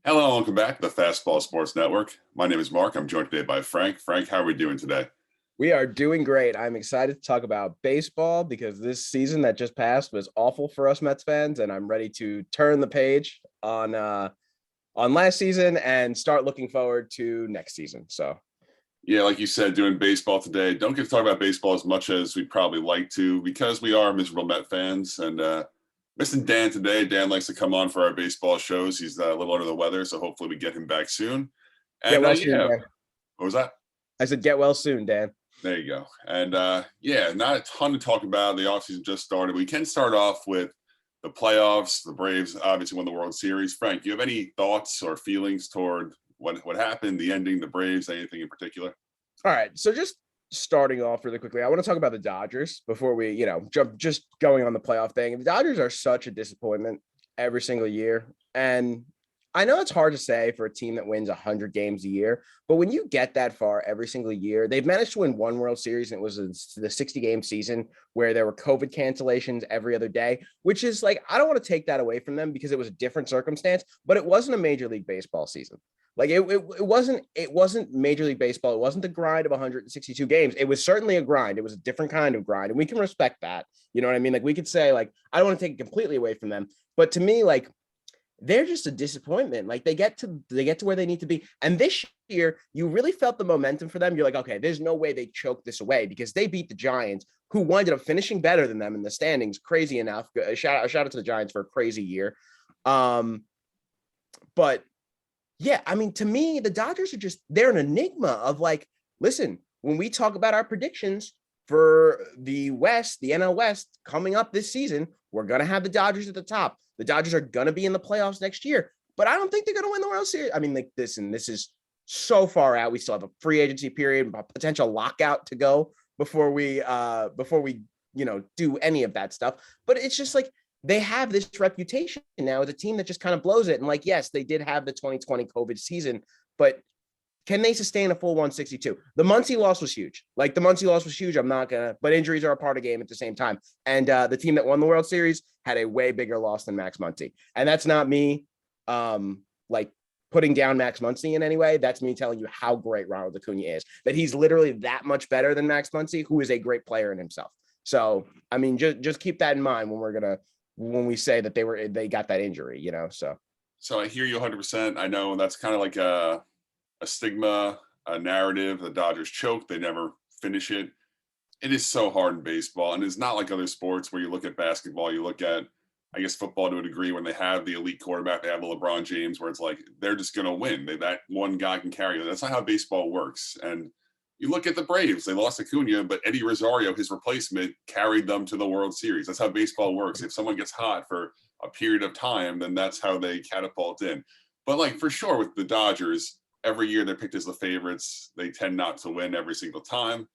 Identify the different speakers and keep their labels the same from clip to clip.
Speaker 1: Hello, and welcome back to the Fastball Sports Network. My name is Mark. I'm joined today by Frank. Frank, how are we doing today?
Speaker 2: We are doing great. I'm excited to talk about baseball because this season that just passed was awful for us Mets fans, and I'm ready to turn the page on last season and start looking forward to next season. So,
Speaker 1: Yeah, like you said, doing baseball today. Don't get to talk about baseball as much as we'd probably like to because we are miserable Met fans. And missing Dan today. Dan likes to come on for our baseball shows. He's a little under the weather, so hopefully we get him back soon.
Speaker 2: get
Speaker 1: And
Speaker 2: well soon,
Speaker 1: yeah,
Speaker 2: Dan.
Speaker 1: what was that?
Speaker 2: I said get well soon, Dan.
Speaker 1: There you go. And yeah, not a ton to talk about. The offseason just started. We can start off with the playoffs. The Braves obviously won the World Series. Frank, do you have any thoughts or feelings toward what happened, the ending, the Braves, anything in particular?
Speaker 2: All right, so just starting off really quickly, I want to talk about the Dodgers before we, jump just going on the playoff thing. The Dodgers are such a disappointment every single year, and I know it's hard to say for a team that wins 100 games a year, but when you get that far every single year, they've managed to win one World Series, and it was the 60-game season where there were COVID cancellations every other day, which is like, I don't want to take that away from them because it was a different circumstance, but it wasn't a Major League Baseball season. Like it wasn't Major League Baseball. It wasn't the grind of 162 games. It was certainly a grind. It was a different kind of grind, and we can respect that. You know what I mean? Like we could say, like, I don't want to take it completely away from them, but to me, like, they're just a disappointment. Like they get to where they need to be. And this year, you really felt the momentum for them. You're like, okay, there's no way they choke this away because they beat the Giants, who winded up finishing better than them in the standings. Crazy enough. Shout out to the Giants for a crazy year. But yeah, I mean, to me, the Dodgers are they're an enigma of like, listen, when we talk about our predictions for the West, the NL West coming up this season, we're going to have the Dodgers at the top. The Dodgers are going to be in the playoffs next year, but I don't think they're going to win the World Series. I mean, like this is so far out. We still have a free agency period, a potential lockout to go before we do any of that stuff. But it's just like, they have this reputation now as a team that just kind of blows it. And like, yes, they did have the 2020 COVID season, but can they sustain a full 162? The Muncy loss was huge. Like the Muncy loss was huge. But injuries are a part of the game at the same time. And the team that won the World Series had a way bigger loss than Max Muncy. And that's not me like putting down Max Muncy in any way. That's me telling you how great Ronald Acuna is, that he's literally that much better than Max Muncy, who is a great player in himself. So, I mean, just keep that in mind when we say that they got that injury,
Speaker 1: So I hear you 100%. I know that's kind of like a stigma, a narrative. The Dodgers choke, they never finish it. It is so hard in baseball, and it's not like other sports where you look at basketball, you look at, I guess, football to a degree when they have the elite quarterback, they have the LeBron James, where it's like they're just going to win. That one guy can carry them. That's not how baseball works. And you look at the Braves, they lost Acuna, but Eddie Rosario, his replacement, carried them to the World Series. That's how baseball works. If someone gets hot for a period of time, then that's how they catapult in. But like for sure with the Dodgers, every year they're picked as the favorites. They tend not to win every single time.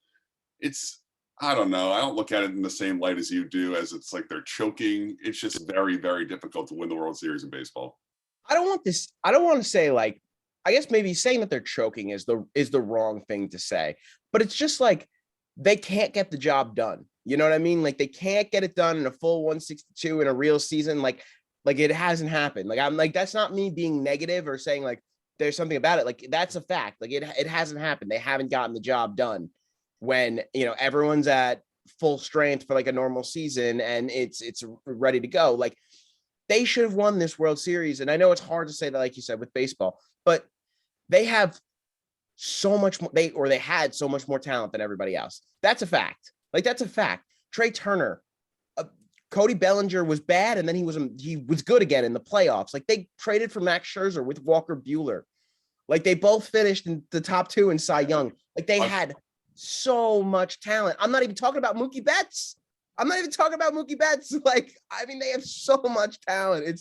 Speaker 1: I don't know. I don't look at it in the same light as you do, as it's like they're choking. It's just very, very difficult to win the World Series in baseball.
Speaker 2: I don't want to say like, I guess maybe saying that they're choking is the wrong thing to say, but it's just like they can't get the job done. You know what I mean? Like they can't get it done in a full 162 in a real season. Like it hasn't happened. Like I'm like, that's not me being negative or saying like there's something about it. Like that's a fact. Like it hasn't happened. They haven't gotten the job done when, everyone's at full strength for like a normal season and it's ready to go. Like they should have won this World Series. And I know it's hard to say that, like you said, with baseball, but they have so much more, they had so much more talent than everybody else. That's a fact. Like that's a fact. Trey Turner, Cody Bellinger was bad, and then he was good again in the playoffs. Like they traded for Max Scherzer with Walker Buehler. Like they both finished in the top 2 in Cy Young. Like they had so much talent. I'm not even talking about Mookie Betts. Like, I mean, they have so much talent.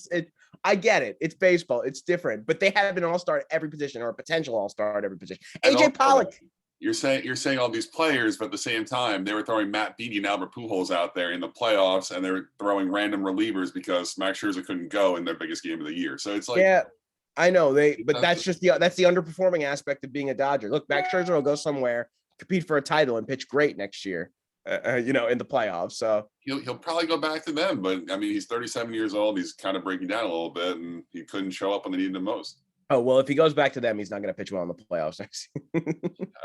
Speaker 2: I get it. It's baseball. It's different, but they have an all-star at every position or a potential all-star at every position. AJ Pollock.
Speaker 1: You're saying all these players, but at the same time, they were throwing Matt Beaty and Albert Pujols out there in the playoffs, and they were throwing random relievers because Max Scherzer couldn't go in their biggest game of the year. So it's like,
Speaker 2: yeah, I know but that's the underperforming aspect of being a Dodger. Look, Max Scherzer will go somewhere, compete for a title, and pitch great next year. In the playoffs. So
Speaker 1: he'll probably go back to them. But I mean, he's 37 years old. He's kind of breaking down a little bit, and he couldn't show up when they needed him most.
Speaker 2: Oh, well, if he goes back to them, he's not going to pitch well in the playoffs next year.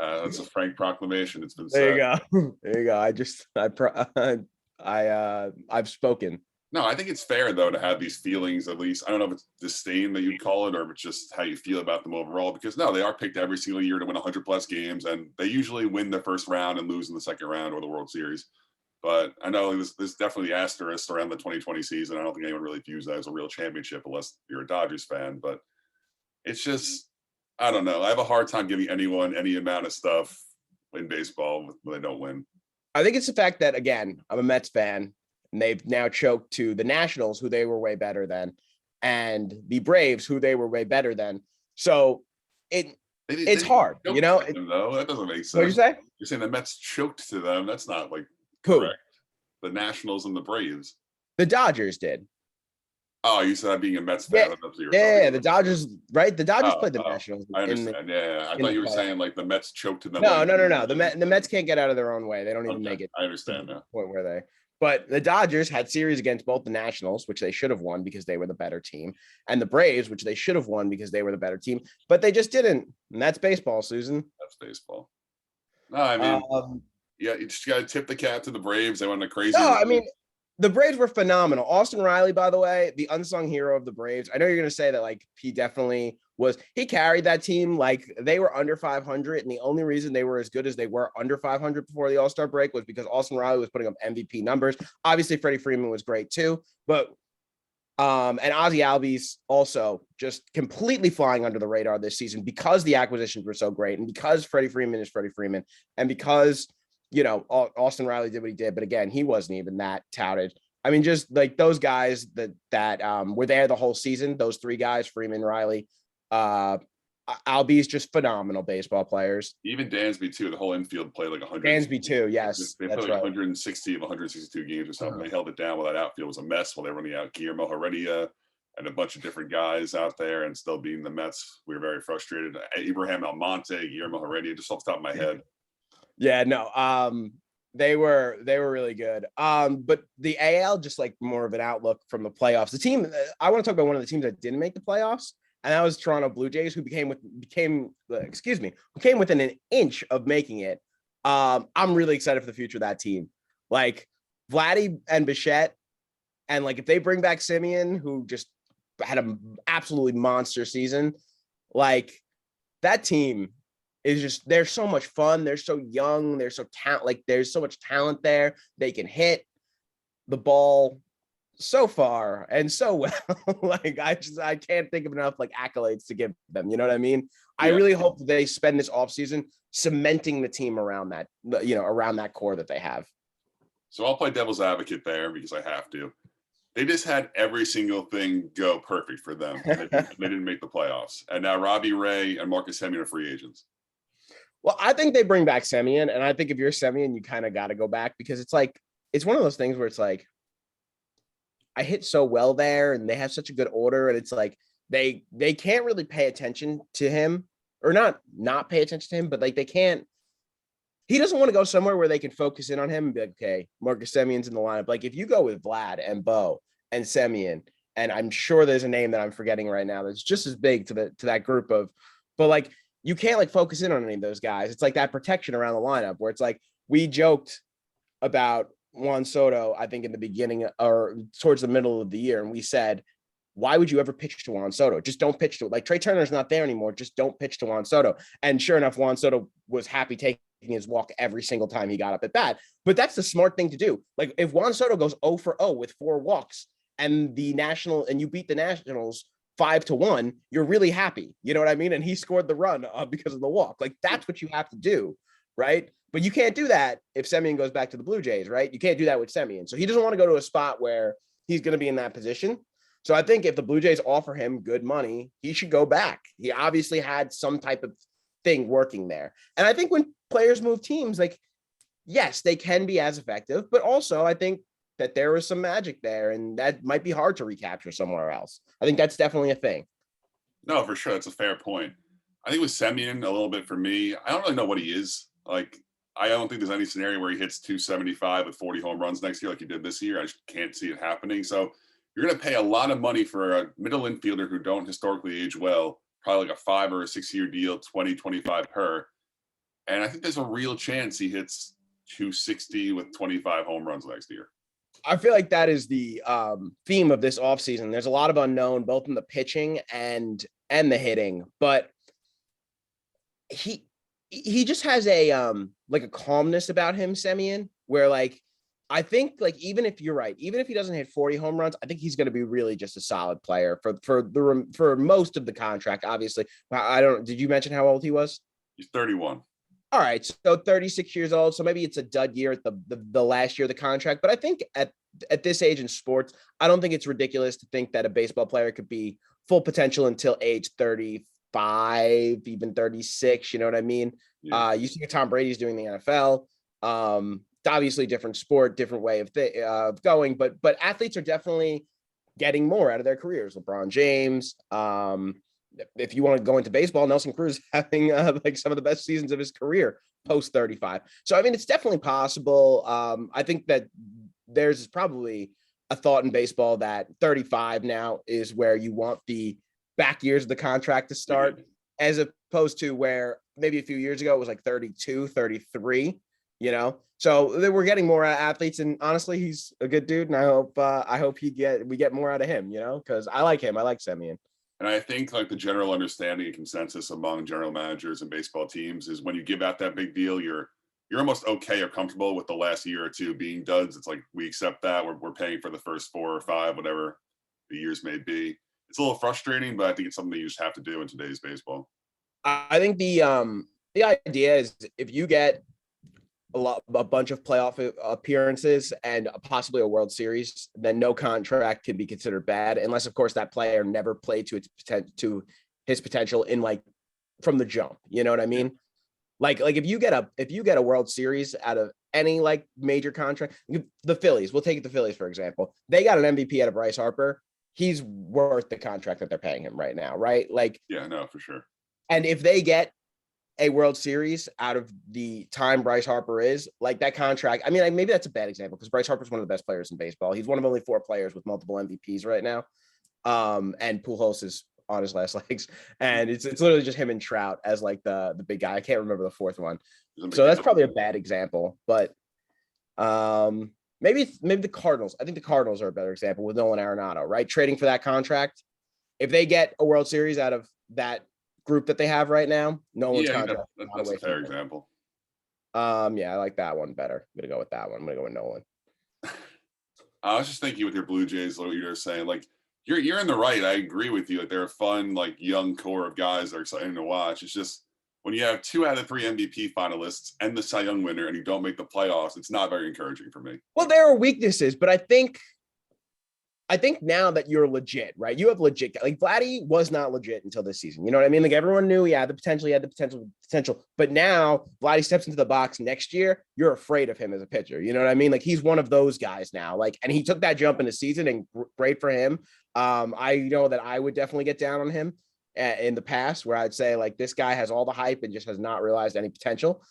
Speaker 1: That's a frank proclamation. It's been
Speaker 2: There you
Speaker 1: said.
Speaker 2: go. There you go. I've spoken.
Speaker 1: No, I think it's fair though to have these feelings. At least I don't know if it's disdain that you'd call it, or if it's just how you feel about them overall. Because no, they are picked every single year to win 100 plus games, and they usually win the first round and lose in the second round or the World Series. But I know there's definitely asterisk around the 2020 season. I don't think anyone really views that as a real championship unless you're a Dodgers fan. But it's just, I don't know. I have a hard time giving anyone any amount of stuff in baseball when they don't win.
Speaker 2: I think it's the fact that, again, I'm a Mets fan, and they've now choked to the Nationals, who they were way better than, and the Braves, who they were way better than. So it's hard, you know.
Speaker 1: Though that doesn't make sense.
Speaker 2: What did you say?
Speaker 1: You're saying the Mets choked to them. That's not like
Speaker 2: Who?
Speaker 1: correct. The Nationals and the Braves.
Speaker 2: The Dodgers did.
Speaker 1: Oh, you said being a Mets fan.
Speaker 2: Yeah, the Dodgers, right? The Dodgers played the Nationals.
Speaker 1: I understand. I thought you were saying like the Mets choked to them.
Speaker 2: No. The Mets can't get out of their own way. They don't even make it.
Speaker 1: I understand now.
Speaker 2: Point where they. But the Dodgers had series against both the Nationals, which they should have won because they were the better team, and the Braves, which they should have won because they were the better team, but they just didn't. And that's baseball, Susan.
Speaker 1: That's baseball. No, I mean, yeah, you just got to tip the cap to the Braves. They went a crazy.
Speaker 2: No, I mean, the Braves were phenomenal. Austin Riley, by the way, the unsung hero of the Braves. I know you're going to say that, like, he definitely was. He carried that team. Like, they were under 500, and the only reason they were as good as they were under 500 before the All-Star break was because Austin Riley was putting up MVP numbers. Obviously, Freddie Freeman was great too, but and Ozzie Albies also just completely flying under the radar this season because the acquisitions were so great, and because Freddie Freeman is Freddie Freeman, and because Austin Riley did what he did, but again, he wasn't even that touted. I mean, just like those guys that were there the whole season, those three guys, Freeman, Riley, Albies, just phenomenal baseball players.
Speaker 1: Even Dansby too. The whole infield played like 100.
Speaker 2: Dansby too, yes.
Speaker 1: They played like 160 of 162 games or something. They held it down while that outfield was a mess while they were running out Guillermo Heredia and a bunch of different guys out there and still beating the Mets. We were very frustrated. Abraham Almonte, Guillermo Heredia, just off the top of my head.
Speaker 2: Yeah, no. They were really good. But the AL, just like more of an outlook from the playoffs. The team, I want to talk about one of the teams that didn't make the playoffs, and that was Toronto Blue Jays, who came within an inch of making it. I'm really excited for the future of that team. Like Vladdy and Bichette, and like if they bring back Simeon, who just had an absolutely monster season, like that team is just, they're so much fun. They're so young. They're so there's so much talent there. They can hit the ball so far and so well. Like I can't think of enough like accolades to give them. You know what I mean? Yeah. I really hope that they spend this offseason cementing the team around that, around that core that they have.
Speaker 1: So I'll play devil's advocate there because I have to. They just had every single thing go perfect for them. They didn't make the playoffs. And now Robbie Ray and Marcus Semien are free agents.
Speaker 2: Well, I think they bring back Semien, and I think if you're Semien, you kind of got to go back because it's like, it's one of those things where it's like, I hit so well there and they have such a good order, and it's like they can't really pay attention to him, or not pay attention to him, but like they can't. He doesn't want to go somewhere where they can focus in on him and be like, okay, Marcus Semien's in the lineup. Like if you go with Vlad and Bo and Semien, and I'm sure there's a name that I'm forgetting right now that's just as big to that group of, but like you can't like focus in on any of those guys. It's like that protection around the lineup where it's like we joked about Juan Soto, I think in the beginning or towards the middle of the year, and we said, why would you ever pitch to Juan Soto? Just don't pitch to it. Like Trey Turner's not there anymore. Just don't pitch to Juan Soto. And sure enough, Juan Soto was happy taking his walk every single time he got up at bat. But that's the smart thing to do. Like if Juan Soto goes 0 for 0 with 4 walks and you beat the Nationals 5-1, you're really happy. You know what I mean? And he scored the run because of the walk. Like that's what you have to do, right? But you can't do that if Semien goes back to the Blue Jays, right? You can't do that with Semien. So he doesn't want to go to a spot where he's going to be in that position. So I think if the Blue Jays offer him good money, he should go back. He obviously had some type of thing working there. And I think when players move teams, like, yes, they can be as effective, but also I think that there was some magic there and that might be hard to recapture somewhere else. I think that's definitely a thing.
Speaker 1: No, for sure. That's a fair point. I think with Semien, a little bit for me, I don't really know what he is. Like, I don't think there's any scenario where he hits 275 with 40 home runs next year like he did this year. I just can't see it happening. So you're going to pay a lot of money for a middle infielder who don't historically age well probably like a 5 or a 6 year deal, 20-25 per. And I think there's a real chance he hits 260 with 25 home runs next year.
Speaker 2: I feel like that is the theme of this offseason. There's a lot of unknown, both in the pitching and the hitting, but he just has a like a calmness about him, Semien, where like I think like even if you're right, even if he doesn't hit 40 home runs, I think he's going to be really just a solid player for most of the contract. Obviously, I don't. Did you mention how old he was?
Speaker 1: He's 31.
Speaker 2: All right, so 36 years old. So maybe it's a dud year at the last year of the contract. But I think at this age in sports, I don't think it's ridiculous to think that a baseball player could be full potential until age 35, even 36. You know what I mean?
Speaker 1: Yeah.
Speaker 2: You see what Tom Brady's doing in the NFL. Obviously, different sport, different way of going. But athletes are definitely getting more out of their careers. LeBron James. If you want to go into baseball, Nelson Cruz having like some of the best seasons of his career post 35. So, I mean, it's definitely possible. I think that there's probably a thought in baseball that 35 now is where you want the back years of the contract to start, as opposed to where maybe a few years ago it was like 32, 33, you know? So we're getting more athletes, and honestly, he's a good dude. And I hope we get more out of him, you know, because I like him. I like Semien.
Speaker 1: And I think like the general understanding and consensus among general managers and baseball teams is when you give out that big deal, you're almost okay or comfortable with the last year or two being duds. It's like, we accept that. We're paying for the first 4 or 5, whatever the years may be. It's a little frustrating, but I think it's something that you just have to do in today's baseball.
Speaker 2: I think the idea is if you get a bunch of playoff appearances and possibly a World Series, then no contract can be considered bad, unless of course that player never played to his potential in like from the jump. You know what I mean? Like if you get a World Series out of any like major contract, the Phillies, we'll take the Phillies for example. They got an MVP out of Bryce Harper. He's worth the contract that they're paying him right now, right? Like,
Speaker 1: yeah, no, for sure.
Speaker 2: And if they get a World Series out of the time Bryce Harper is, like that contract, I mean, maybe that's a bad example because Bryce Harper's one of the best players in baseball. He's one of only 4 players with multiple MVPs right now. And Pujols is on his last legs, and it's literally just him and Trout as like the big guy. I can't remember the 4th one, so that's probably a bad example. But maybe the Cardinals. I think the Cardinals are a better example with Nolan Arenado, right? Trading for that contract. If they get a World Series out of that group that they have right now, Nolan's contract.
Speaker 1: That's a fair example.
Speaker 2: Yeah, I like that one better. I'm gonna go with that one. I'm gonna go with Nolan.
Speaker 1: I was just thinking with your Blue Jays, what you were saying, like you're in the right. I agree with you. Like they're a fun, like young core of guys that are exciting to watch. It's just when you have 2 out of 3 MVP finalists and the Cy Young winner and you don't make the playoffs, it's not very encouraging for me.
Speaker 2: Well, there are weaknesses, but I think now that you're legit, right? You have legit, like Vladdy was not legit until this season. You know what I mean? Like everyone knew he had the potential, but now Vladdy steps into the box next year. You're afraid of him as a pitcher. You know what I mean? Like he's one of those guys now, like, and he took that jump in the season and great for him. I know that I would definitely get down on him in the past where I'd say like, this guy has all the hype and just has not realized any potential.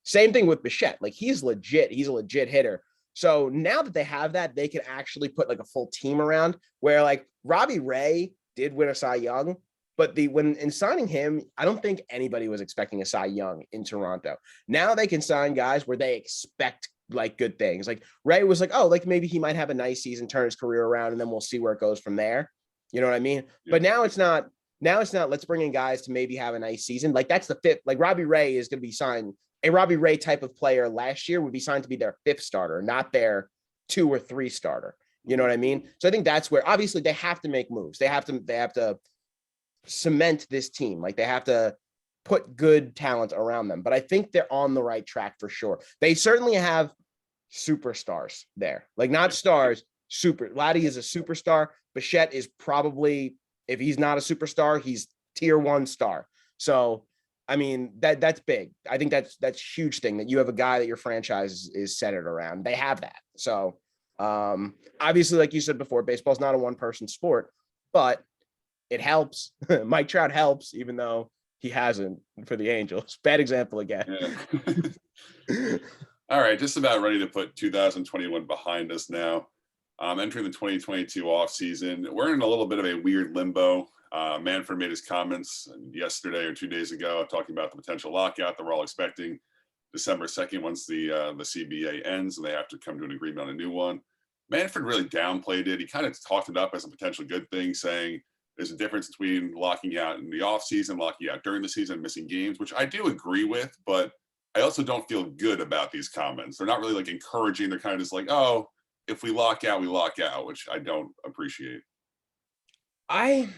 Speaker 2: Same thing with Bichette. Like he's legit. He's a legit hitter. So now that they have that, they can actually put like a full team around where like Robbie Ray did win a Cy Young, but when in signing him, I don't think anybody was expecting a Cy Young in Toronto. Now they can sign guys where they expect like good things. Like Ray was like, oh, like maybe he might have a nice season, turn his career around, and then we'll see where it goes from there. You know what I mean? Yeah. But now it's not. Now it's not. Let's bring in guys to maybe have a nice season. Like that's the 5th. Like Robbie Ray is going to be signed. A Robbie Ray type of player last year would be signed to be their 5th starter, not their 2 or 3 starter. You know what I mean? So I think that's where obviously they have to make moves. They have to cement this team. Like they have to put good talent around them. But I think they're on the right track for sure. They certainly have superstars there. Like not stars, super. Vladdy is a superstar. Bichette is probably, if he's not a superstar, he's tier 1 star. So I mean, that's big. I think that's huge thing that you have a guy that your franchise is centered around. They have that. So obviously, like you said before, baseball's not a 1-person sport, but it helps. Mike Trout helps, even though he hasn't for the Angels. Bad example again.
Speaker 1: Yeah. All right, just about ready to put 2021 behind us now. Entering the 2022 offseason, we're in a little bit of a weird limbo. Manfred made his comments yesterday or 2 days ago talking about the potential lockout that we're all expecting December 2nd once the CBA ends and they have to come to an agreement on a new one. Manfred really downplayed it. He kind of talked it up as a potential good thing, saying there's a difference between locking out in the offseason, locking out during the season, missing games, which I do agree with, but I also don't feel good about these comments. They're not really like encouraging. They're kind of just like, oh, if we lock out, we lock out, which I don't appreciate.
Speaker 2: I'm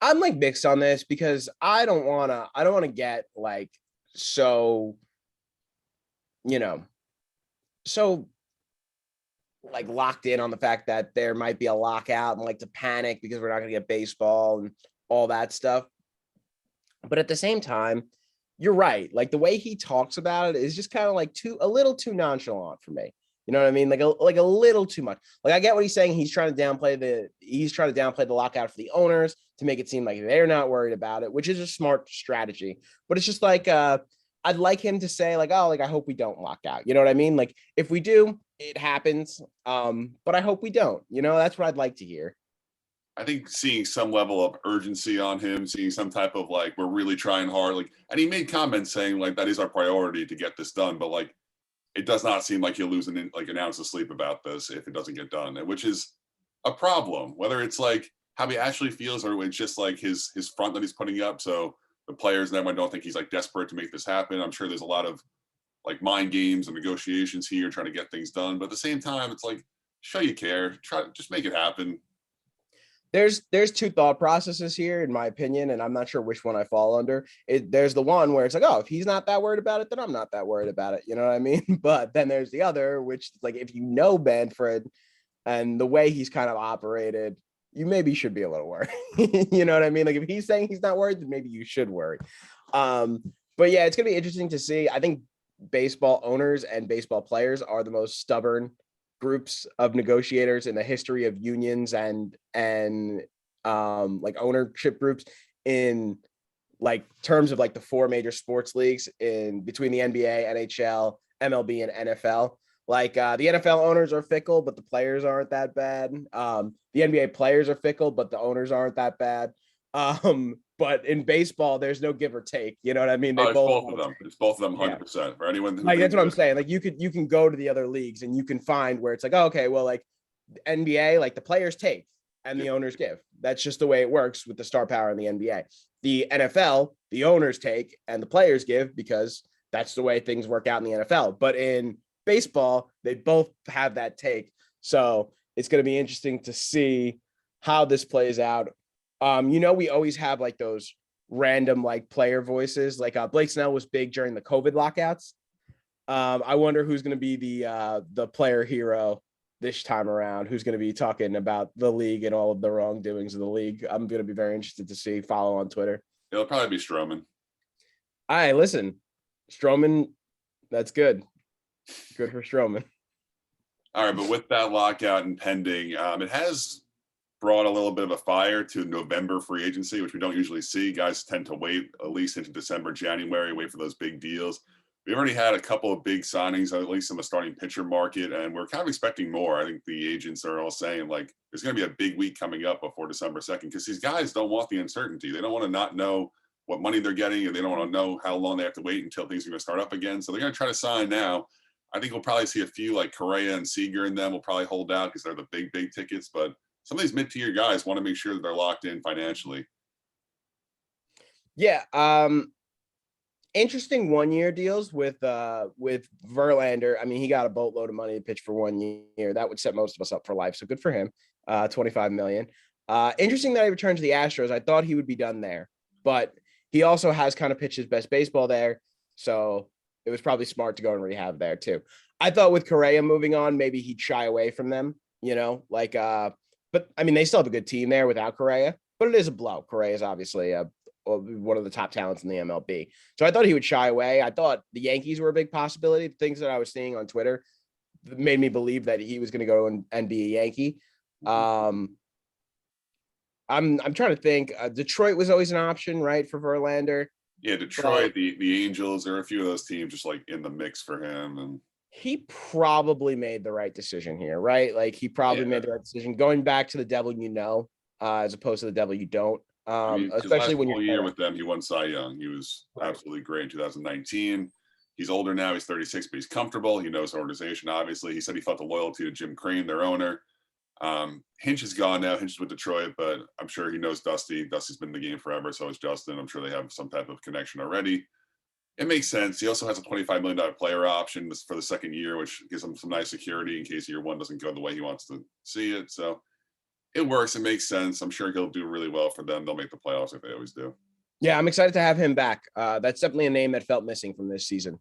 Speaker 2: like mixed on this because I don't wanna get like so, you know, so like locked in on the fact that there might be a lockout and like to panic because we're not gonna get baseball and all that stuff. But at the same time, you're right. Like the way he talks about it is just kind of like a little too nonchalant for me. You know what I mean? Like a little too much. Like I get what he's saying. He's trying to downplay the lockout for the owners to make it seem like they're not worried about it, which is a smart strategy. But it's just like I'd like him to say like, oh, like I hope we don't lock out. You know what I mean? Like if we do, it happens. But I hope we don't. You know, that's what I'd like to hear.
Speaker 1: I think seeing some level of urgency on him, seeing some type of like, we're really trying hard. Like, and he made comments saying like that is our priority to get this done. But like, it does not seem like he'll lose an ounce of sleep about this if it doesn't get done, which is a problem. Whether it's like how he actually feels or it's just like his front that he's putting up, so the players and everyone don't think he's like desperate to make this happen. I'm sure there's a lot of like mind games and negotiations here trying to get things done, but at the same time, it's like show you care, try to just make it happen.
Speaker 2: There's two thought processes here, in my opinion, and I'm not sure which one I fall under. There's the one where it's like, oh, if he's not that worried about it, then I'm not that worried about it. You know what I mean? But then there's the other, which is like if you know Manfred and the way he's kind of operated, you maybe should be a little worried. You know what I mean? Like if he's saying he's not worried, then maybe you should worry. But yeah, it's gonna be interesting to see. I think baseball owners and baseball players are the most stubborn groups of negotiators in the history of unions and like ownership groups in like terms of like the four major sports leagues in between the NBA, NHL, MLB, and NFL. Like the NFL owners are fickle, but the players aren't that bad. The NBA players are fickle, but the owners aren't that bad. But in baseball, there's no give or take. You know what I mean? They
Speaker 1: Oh, it's
Speaker 2: both
Speaker 1: both of them. It's both of them,
Speaker 2: yeah.
Speaker 1: 100%. For anyone who
Speaker 2: Like that's
Speaker 1: thinks
Speaker 2: what I'm
Speaker 1: that,
Speaker 2: saying. Like you can go to the other leagues and you can find where it's like, oh, okay, well, like NBA, like the players take and the owners give. That's just the way it works with the star power in the NBA. The NFL, the owners take and the players give because that's the way things work out in the NFL. But in baseball, they both have that take. So it's going to be interesting to see how this plays out. We always have like those random like player voices. Like Blake Snell was big during the COVID lockouts. I wonder who's going to be the player hero this time around. Who's going to be talking about the league and all of the wrongdoings of the league? I'm going to be very interested to see. Follow on Twitter.
Speaker 1: it'll probably be Stroman.
Speaker 2: All right, listen, Stroman. That's good. Good for Stroman.
Speaker 1: All right, but with that lockout impending, it has brought a little bit of a fire to November free agency, which we don't usually see. Guys tend to wait at least into December, January, wait for those big deals. We've already had a couple of big signings, at least in the starting pitcher market, and we're kind of expecting more. I think the agents are all saying like there's going to be a big week coming up before December 2nd because these guys don't want the uncertainty. They don't want to not know what money they're getting, and they don't want to know how long they have to wait until things are going to start up again. So they're going to try to sign now. I think we'll probably see a few like Correa and Seager and them will probably hold out because they're the big tickets. But some of these mid-tier guys want to make sure that they're locked in financially.
Speaker 2: Yeah. Interesting 1 year deals with Verlander. I mean, he got a boatload of money to pitch for 1 year. That would set most of us up for life. So good for him. 25 million. Interesting that he returned to the Astros. I thought he would be done there, but he also has kind of pitched his best baseball there. So it was probably smart to go and rehab there too. I thought with Correa moving on, maybe he'd shy away from them, but I mean, they still have a good team there without Correa, but it is a blow. Correa is obviously one of the top talents in the MLB. So I thought he would shy away. I thought the Yankees were a big possibility. Things that I was seeing on Twitter made me believe that he was going to go and be a Yankee. I'm trying to think. Detroit was always an option, right, for Verlander.
Speaker 1: Yeah, Detroit, the Angels, there are a few of those teams just like in the mix for him. And
Speaker 2: he probably made the right decision here, right? Like he probably made the right decision going back to the devil as opposed to the devil you don't.
Speaker 1: I mean, his
Speaker 2: Especially
Speaker 1: last
Speaker 2: when you're
Speaker 1: full year with them, he won Cy Young. He was
Speaker 2: right.
Speaker 1: absolutely great in 2019. He's older now. He's 36, but he's comfortable. He knows the organization, obviously. He said he felt the loyalty to Jim Crane, their owner. Hinch is gone now. Hinch is with Detroit, but I'm sure he knows Dusty. Dusty's been in the game forever. So is Justin. I'm sure they have some type of connection already. It makes sense. He also has a $25 million player option for the second year, which gives him some nice security in case year one doesn't go the way he wants to see it. So it works. It makes sense. I'm sure he'll do really well for them. They'll make the playoffs like they always do.
Speaker 2: Yeah, I'm excited to have him back. That's definitely a name that felt missing from this season.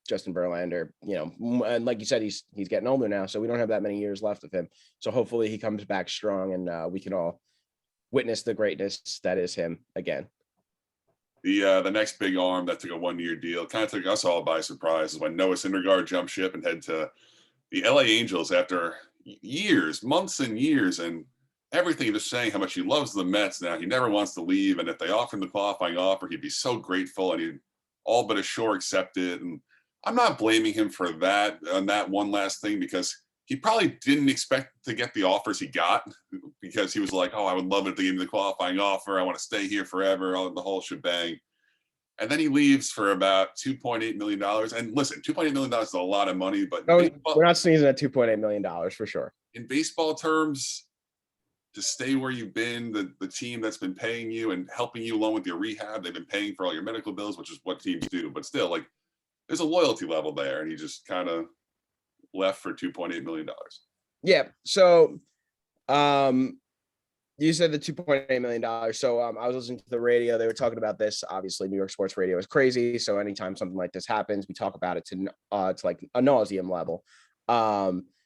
Speaker 2: Justin Verlander, and like you said, he's getting older now, so we don't have that many years left of him. So hopefully he comes back strong, and we can all witness the greatness that is him again.
Speaker 1: The next big arm that took a 1-year deal kind of took us all by surprise is when Noah Syndergaard jumped ship and head to the LA Angels after years, months and years, and everything just saying how much he loves the Mets now. He never wants to leave. And if they offer him the qualifying offer, he'd be so grateful and he'd all but assure accept it. And I'm not blaming him for that on that one last thing because he probably didn't expect to get the offers he got because he was like, oh, I would love it if they gave me the qualifying offer. I want to stay here forever, the whole shebang. And then he leaves for about $2.8 million. And listen, $2.8 million is a lot of money, but
Speaker 2: no, we're not sneezing at $2.8 million for sure.
Speaker 1: In baseball terms, to stay where you've been, the team that's been paying you and helping you along with your rehab, they've been paying for all your medical bills, which is what teams do. But still, like, there's a loyalty level there, and he just kind of left for $2.8 million.
Speaker 2: Yeah. So, you said the $2.8 million. So, I was listening to the radio. They were talking about this. Obviously, New York sports radio is crazy. So, anytime something like this happens, we talk about it to like a nauseum level.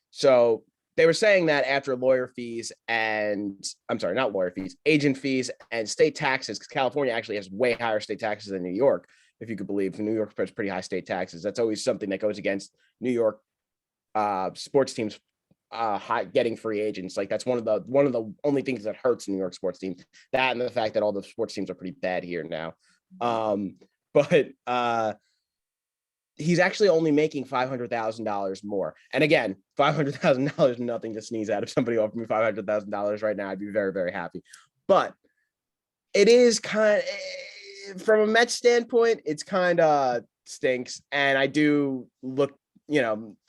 Speaker 2: So they were saying that after lawyer fees and not lawyer fees, agent fees and state taxes, because California actually has way higher state taxes than New York, if you could believe. New York pays pretty high state taxes. That's always something that goes against New York sports teams getting free agents. Like that's one of the only things that hurts New York sports teams. That and the fact that all the sports teams are pretty bad here now. But he's actually only making $500,000 more. And again, $500,000 is nothing to sneeze at. If somebody offered me $500,000 right now, I'd be very, very happy. But it is kind of, from a Mets standpoint, it's kind of stinks. And I do look,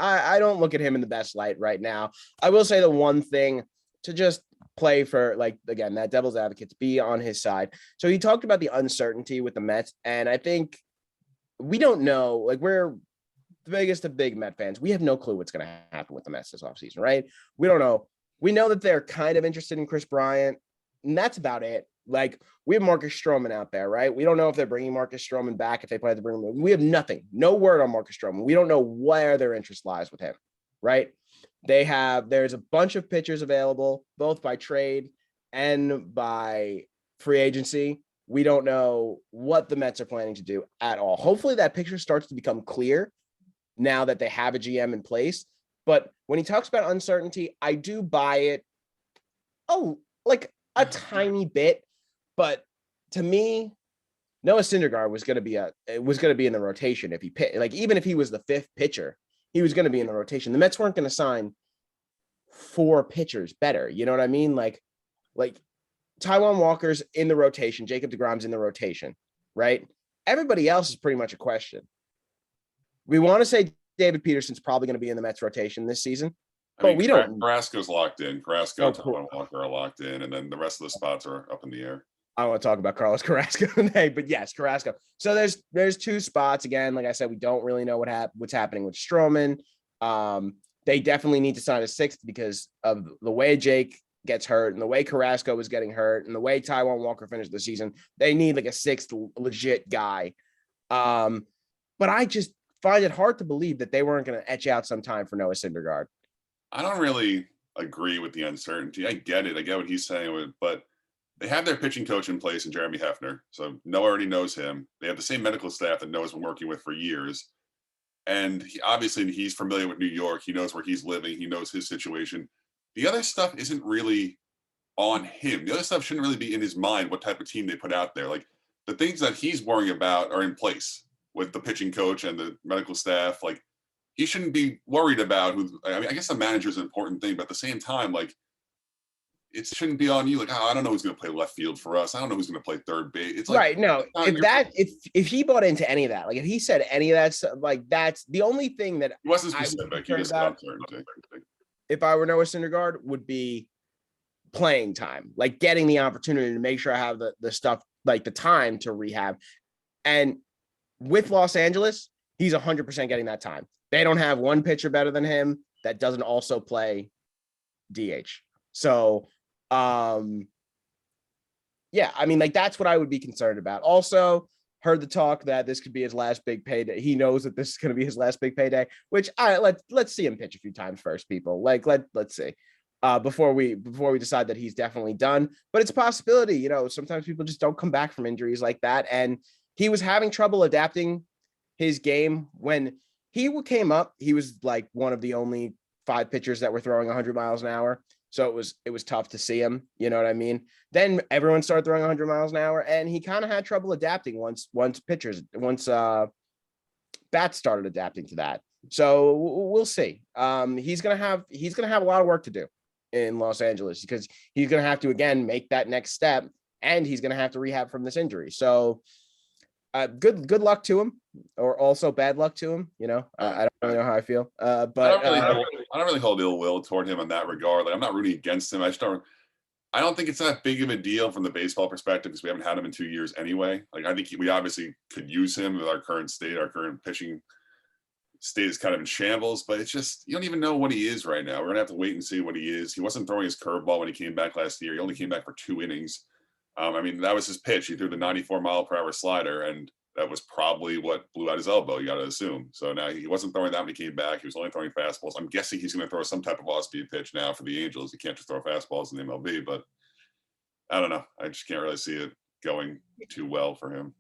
Speaker 2: I don't look at him in the best light right now. I will say the one thing to just play for, like, again, that devil's advocate, to be on his side. So he talked about the uncertainty with the Mets. And I think we don't know, like, we're the biggest of big Met fans. We have no clue what's going to happen with the Mets this offseason, right? We don't know. We know that they're kind of interested in Chris Bryant, and that's about it. Like, we have Marcus Stroman out there, right? We don't know if they're bringing Marcus Stroman back, if they plan to bring him. We have nothing, no word on Marcus Stroman. We don't know where their interest lies with him, right? There's a bunch of pitchers available, both by trade and by free agency. We don't know what the Mets are planning to do at all. Hopefully that picture starts to become clear now that they have a GM in place. But when he talks about uncertainty, I do buy it. Oh, like a tiny bit. But to me, Noah Syndergaard was going to be in the rotation if he pitched. Like, even if he was the fifth pitcher, he was going to be in the rotation. The Mets weren't going to sign 4 pitchers better. You know what I mean? Like Taijuan Walker's in the rotation. Jacob deGrom's in the rotation, right? Everybody else is pretty much a question. We want to say David Peterson's probably going to be in the Mets rotation this season, but we don't.
Speaker 1: Carrasco's locked in. Carrasco, Taijuan Walker are locked in, and then the rest of the spots are up in the air.
Speaker 2: I don't want to talk about Carlos Carrasco today, but yes, Carrasco. So there's 2 spots. Again, like I said, we don't really know what's happening with Stroman. They definitely need to sign a 6th because of the way Jake gets hurt and the way Carrasco was getting hurt and the way Taijuan Walker finished the season. They need like a 6th legit guy. But I just find it hard to believe that they weren't going to etch out some time for Noah Syndergaard.
Speaker 1: I don't really agree with the uncertainty. I get it. I get what he's saying, but they have their pitching coach in place in Jeremy Hefner. So Noah already knows him. They have the same medical staff that Noah's been working with for years. And obviously he's familiar with New York. He knows where he's living. He knows his situation. The other stuff isn't really on him. The other stuff shouldn't really be in his mind, what type of team they put out there. Like, the things that he's worrying about are in place with the pitching coach and the medical staff. Like, he shouldn't be worried about who. I mean, I guess the manager is an important thing, but at the same time, like, it shouldn't be on you. Like, oh, I don't know who's going to play left field for us. I don't know who's going to play third base. It's like,
Speaker 2: Right. No,
Speaker 1: it's not your.
Speaker 2: if he bought into any of that, like if he said any of that stuff, like that's the only thing that
Speaker 1: He wasn't
Speaker 2: I would be
Speaker 1: specific. He
Speaker 2: concerned
Speaker 1: just said
Speaker 2: about
Speaker 1: uncertainty.
Speaker 2: if I were Noah Syndergaard would be playing time, like getting the opportunity to make sure I have the stuff, like the time to rehab. And with Los Angeles, he's 100% getting that time. They don't have one pitcher better than him that doesn't also play DH. So, yeah, I mean, like that's what I would be concerned about. Also, heard the talk that this could be his last big payday. He knows that this is going to be his last big payday, which let's see him pitch a few times first, people. Like let's see. Before we decide that he's definitely done. But it's a possibility, you know, sometimes people just don't come back from injuries like that. And he was having trouble adapting his game when he came up. He was like one of the only 5 pitchers that were throwing 100 miles an hour. So it was tough to see him. You know what I mean? Then everyone started throwing 100 miles an hour, and he kind of had trouble adapting once bats started adapting to that. So we'll see. He's gonna have a lot of work to do in Los Angeles because he's gonna have to again make that next step, and he's gonna have to rehab from this injury. So good luck to him, or also bad luck to him. You know, I don't really know how I feel, but
Speaker 1: I don't really hold ill will toward him in that regard. Like, I'm not rooting against him. I don't think it's that big of a deal from the baseball perspective because we haven't had him in 2 years anyway. Like, I think we obviously could use him with our current state. Our current pitching state is kind of in shambles, but it's just, you don't even know what he is right now. We're gonna have to wait and see what he is. He wasn't throwing his curveball when he came back last year. He only came back for 2 innings. I mean, that was his pitch. He threw the 94-mile-per-hour slider, and that was probably what blew out his elbow, you got to assume. So now he wasn't throwing that when he came back. He was only throwing fastballs. I'm guessing he's going to throw some type of off-speed pitch now for the Angels. He can't just throw fastballs in the MLB, but I don't know. I just can't really see it going too well for him.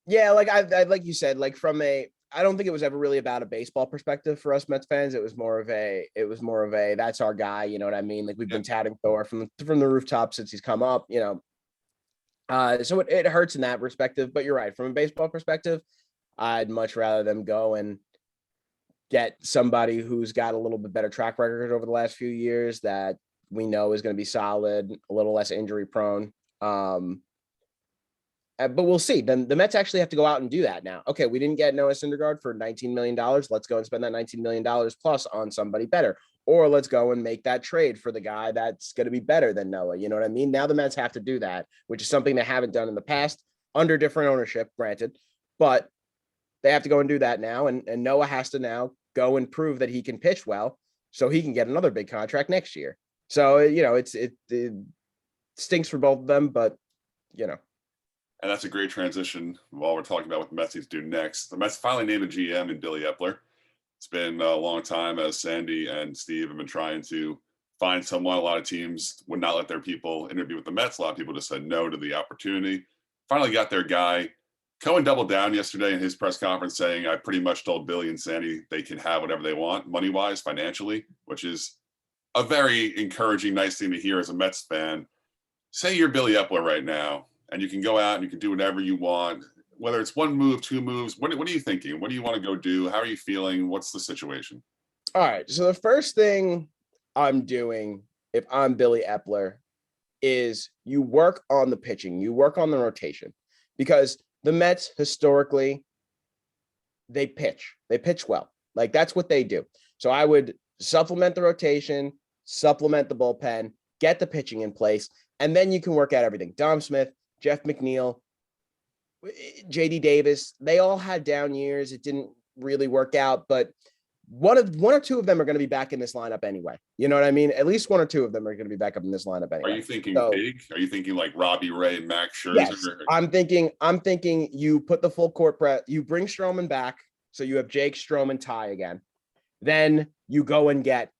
Speaker 2: Yeah, like I like you said, like I don't think it was ever really about a baseball perspective for us Mets fans. It was more of a that's our guy. You know what I mean? Like we've been touting Thor from the rooftop since he's come up. You know. So it hurts in that perspective, but you're right. From a baseball perspective, I'd much rather them go and get somebody who's got a little bit better track record over the last few years that we know is going to be solid, a little less injury prone. But we'll see. Then the Mets actually have to go out and do that now. Okay, we didn't get Noah Syndergaard for $19 million. Let's go and spend that $19 million plus on somebody better. Or let's go and make that trade for the guy that's going to be better than Noah. You know what I mean? Now the Mets have to do that, which is something they haven't done in the past under different ownership, granted. But they have to go and do that now. And Noah has to now go and prove that he can pitch well so he can get another big contract next year. So, you know, it stinks for both of them, but, you know.
Speaker 1: And that's a great transition while we're talking about what the Mets need to do next. The Mets finally named a GM in Billy Epler. It's been a long time as Sandy and Steve have been trying to find someone. A lot of teams would not let their people interview with the Mets. A lot of people just said no to the opportunity. Finally got their guy. Cohen doubled down yesterday in his press conference saying, I pretty much told Billy and Sandy they can have whatever they want money-wise, financially, which is a very encouraging, nice thing to hear as a Mets fan. Say you're Billy Epler right now, and you can go out and you can do whatever you want. Whether it's 1 move, 2 moves, what are you thinking? What do you want to go do? How are you feeling? What's the situation?
Speaker 2: All right. So the first thing I'm doing if I'm Billy Epler is you work on the pitching, you work on the rotation, because the Mets historically, they pitch well. Like that's what they do. So I would supplement the rotation, supplement the bullpen, get the pitching in place, and then you can work out everything. Dom Smith, Jeff McNeil, JD Davis, they all had down years. It didn't really work out, but one or two of them are going to be back in this lineup anyway. You know what I mean? At least 1 or 2 of them are going to be back up in this lineup anyway.
Speaker 1: Are you thinking big? Are you thinking like Robbie Ray, Max Scherzer?
Speaker 2: Yes, I'm thinking you put the full court press, you bring Stroman back. So you have Jake, Stroman, Ty again. Then you go and get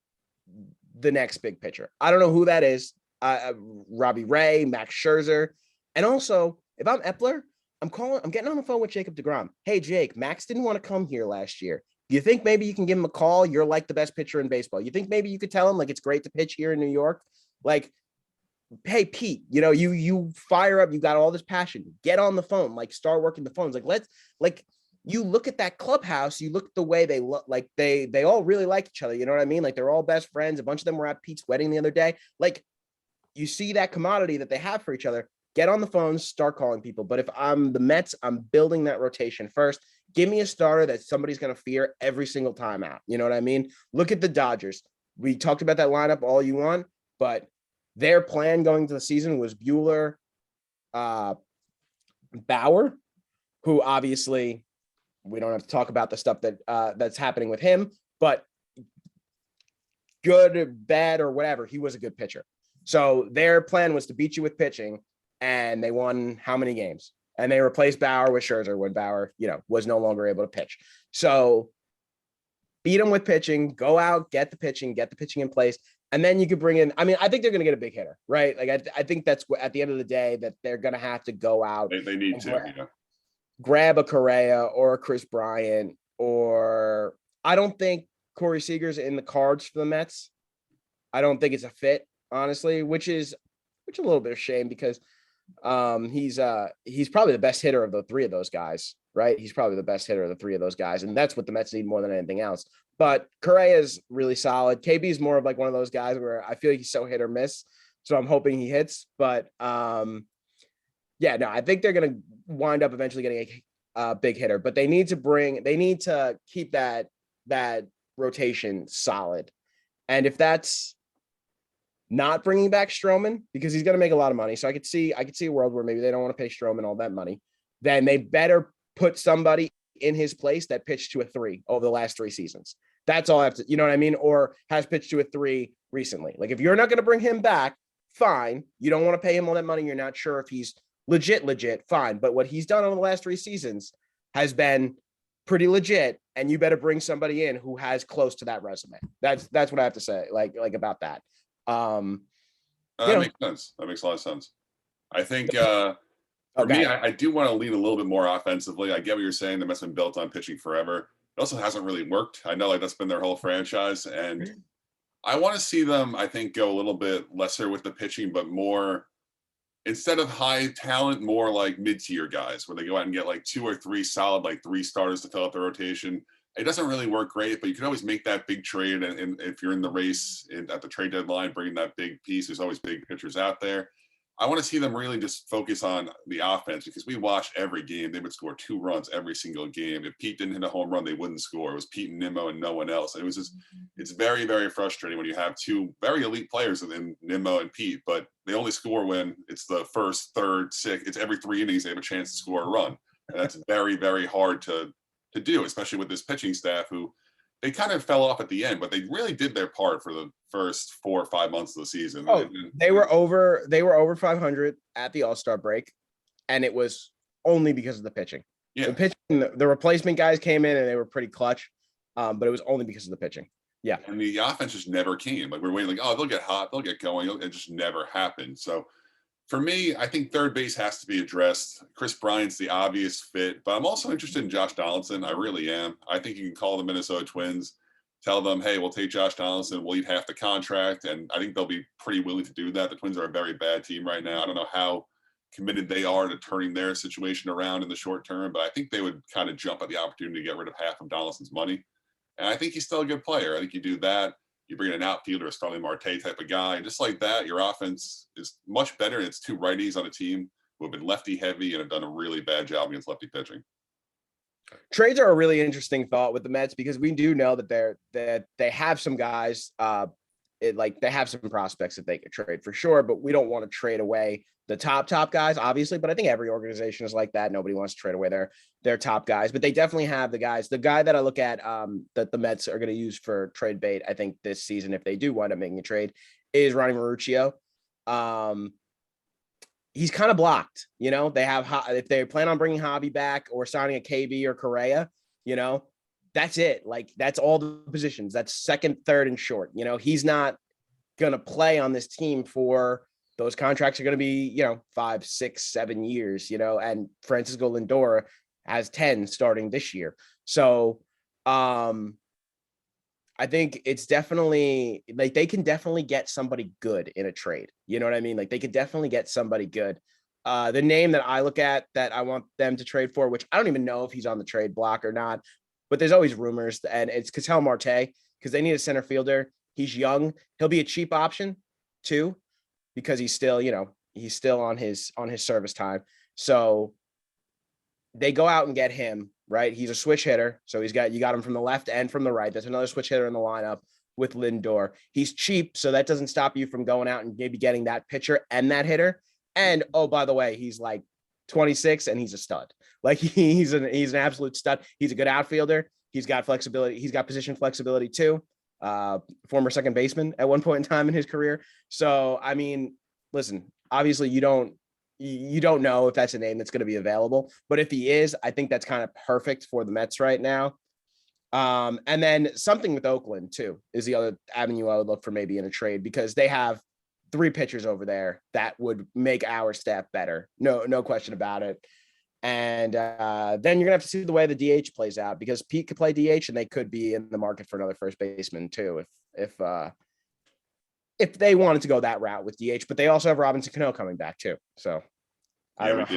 Speaker 2: the next big pitcher. I don't know who that is. Robbie Ray, Max Scherzer. And also, if I'm Epler, I'm getting on the phone with Jacob deGrom. Hey, Jake, Max didn't want to come here last year. You think maybe you can give him a call? You're like the best pitcher in baseball. You think maybe you could tell him like it's great to pitch here in New York? Like, hey, Pete, you know, you fire up, you got all this passion. Get on the phone, like start working the phones. Like you look at that clubhouse, you look at the way they look, like they all really like each other. You know what I mean? Like they're all best friends. A bunch of them were at Pete's wedding the other day. Like you see that commodity that they have for each other. Get on the phone, start calling people. But if I'm the Mets, I'm building that rotation first. Give me a starter that somebody's going to fear every single time out. You know what I mean? Look at the Dodgers. We talked about that lineup all you want, but their plan going to the season was Bueller, Bauer, who obviously we don't have to talk about the stuff that that's happening with him, but good, bad, or whatever, he was a good pitcher. So their plan was to beat you with pitching, and they won how many games? And they replaced Bauer with Scherzer when Bauer, was no longer able to pitch. So beat them with pitching, go out, get the pitching in place. And then you could bring in, I mean, I think they're going to get a big hitter, right? Like, I think that's at the end of the day that they're going to have to go out.
Speaker 1: They need to,
Speaker 2: grab a Correa or a Chris Bryant, or I don't think Corey Seager's in the cards for the Mets. I don't think it's a fit, honestly, which a little bit of shame because he's probably the best hitter of the three of those guys, right? He's probably the best hitter of the three of those guys, and that's what the Mets need more than anything else. But Correa is really solid. KB is more of like one of those guys where I feel like he's so hit or miss, so I'm hoping he hits. But yeah, no, I think they're gonna wind up eventually getting a big hitter, but they need to keep that rotation solid. And if that's not bringing back Stroman, because he's going to make a lot of money, so I could see a world where maybe they don't want to pay Stroman all that money, then they better put somebody in his place that pitched to a 3 over the last 3 seasons. That's all I have to, you know what I mean? Or has pitched to a 3 recently. Like if you're not going to bring him back, fine. You don't want to pay him all that money. You're not sure if he's legit, fine. But what he's done over the last 3 seasons has been pretty legit, and you better bring somebody in who has close to that resume. That's what I have to say, like about that.
Speaker 1: That makes sense. That makes a lot of sense. I think for me, I do want to lean a little bit more offensively. I get what you're saying. The Mets have been built on pitching forever. It also hasn't really worked. I know like that's been their whole franchise, and I want to see them, I think, go a little bit lesser with the pitching, but more, instead of high talent, more like mid-tier guys where they go out and get like 2 or 3 solid, like 3 starters to fill out the rotation. It doesn't really work great, but you can always make that big trade. And if you're in the race at the trade deadline, bringing that big piece, there's always big pitchers out there. I want to see them really just focus on the offense, because we watch every game. They would score 2 runs every single game. If Pete didn't hit a home run, they wouldn't score. It was Pete and Nimmo and no one else. And it was just, it's very, very frustrating when you have 2 very elite players in Nimmo and Pete, but they only score when it's the first, third, sixth. It's every 3 innings they have a chance to score a run. And that's very, very hard to do, especially with this pitching staff who they kind of fell off at the end, but they really did their part for the first 4 or 5 months of the season.
Speaker 2: Oh, they were over 500 at the All-Star break, and it was only because of the pitching.
Speaker 1: Yeah.
Speaker 2: The pitching, the replacement guys came in and they were pretty clutch, but it was only because of the pitching. Yeah.
Speaker 1: And the offense just never came. Like we're waiting, like, oh, they'll get hot, they'll get going. It just never happened. So for me, I think third base has to be addressed. Chris Bryant's the obvious fit, but I'm also interested in Josh Donaldson. I really am. I think you can call the Minnesota Twins, tell them, hey, we'll take Josh Donaldson, we'll eat half the contract, and I think they'll be pretty willing to do that. The Twins are a very bad team right now. I don't know how committed they are to turning their situation around in the short term, but I think they would kind of jump at the opportunity to get rid of half of Donaldson's money. And I think he's still a good player. I think you do that. You bring in an outfielder, a Starling Marte type of guy, and just like that, your offense is much better. It's 2 righties on a team who have been lefty heavy and have done a really bad job against lefty pitching.
Speaker 2: Trades are a really interesting thought with the Mets, because we do know that they have some guys, they have some prospects that they could trade for sure, but we don't want to trade away the top guys, obviously. But I think every organization is like that. Nobody wants to trade away their top guys, but they definitely have the guys. The guy that I look at that the Mets are going to use for trade bait, I think this season, if they do wind up making a trade, is Ronnie Maruccio. He's kind of blocked, they have, if they plan on bringing Javi back or signing a KB or Correa, that's it. Like that's all the positions. That's second, third, and short. He's not going to play on this team for, those contracts are going to be, 5, 6, 7 years, and Francisco Lindor has 10 starting this year. So I think it's definitely like they can definitely get somebody good in a trade. You know what I mean? Like they could definitely get somebody good. The name that I look at that I want them to trade for, which I don't even know if he's on the trade block or not, but there's always rumors, and it's Ketel Marte because they need a center fielder. He's young. He'll be a cheap option too because he's still, he's still on his service time. So they go out and get him, right? He's a switch hitter. So you got him from the left and from the right. There's another switch hitter in the lineup with Lindor. He's cheap, so that doesn't stop you from going out and maybe getting that pitcher and that hitter. And oh, by the way, he's like 26 and he's a stud. Like he's an absolute stud. He's a good outfielder. He's got flexibility. He's got position flexibility too. Former second baseman at one point in time in his career. So, I mean, listen, obviously you don't know if that's a name that's going to be available, but if he is, I think that's kind of perfect for the Mets right now. And then something with Oakland too is the other avenue I would look for maybe in a trade because they have 3 pitchers over there that would make our staff better. No question about it. And then you're gonna have to see the way the DH plays out because Pete could play DH and they could be in the market for another first baseman too if they wanted to go that route with DH. But they also have Robinson Cano coming back too. So I don't know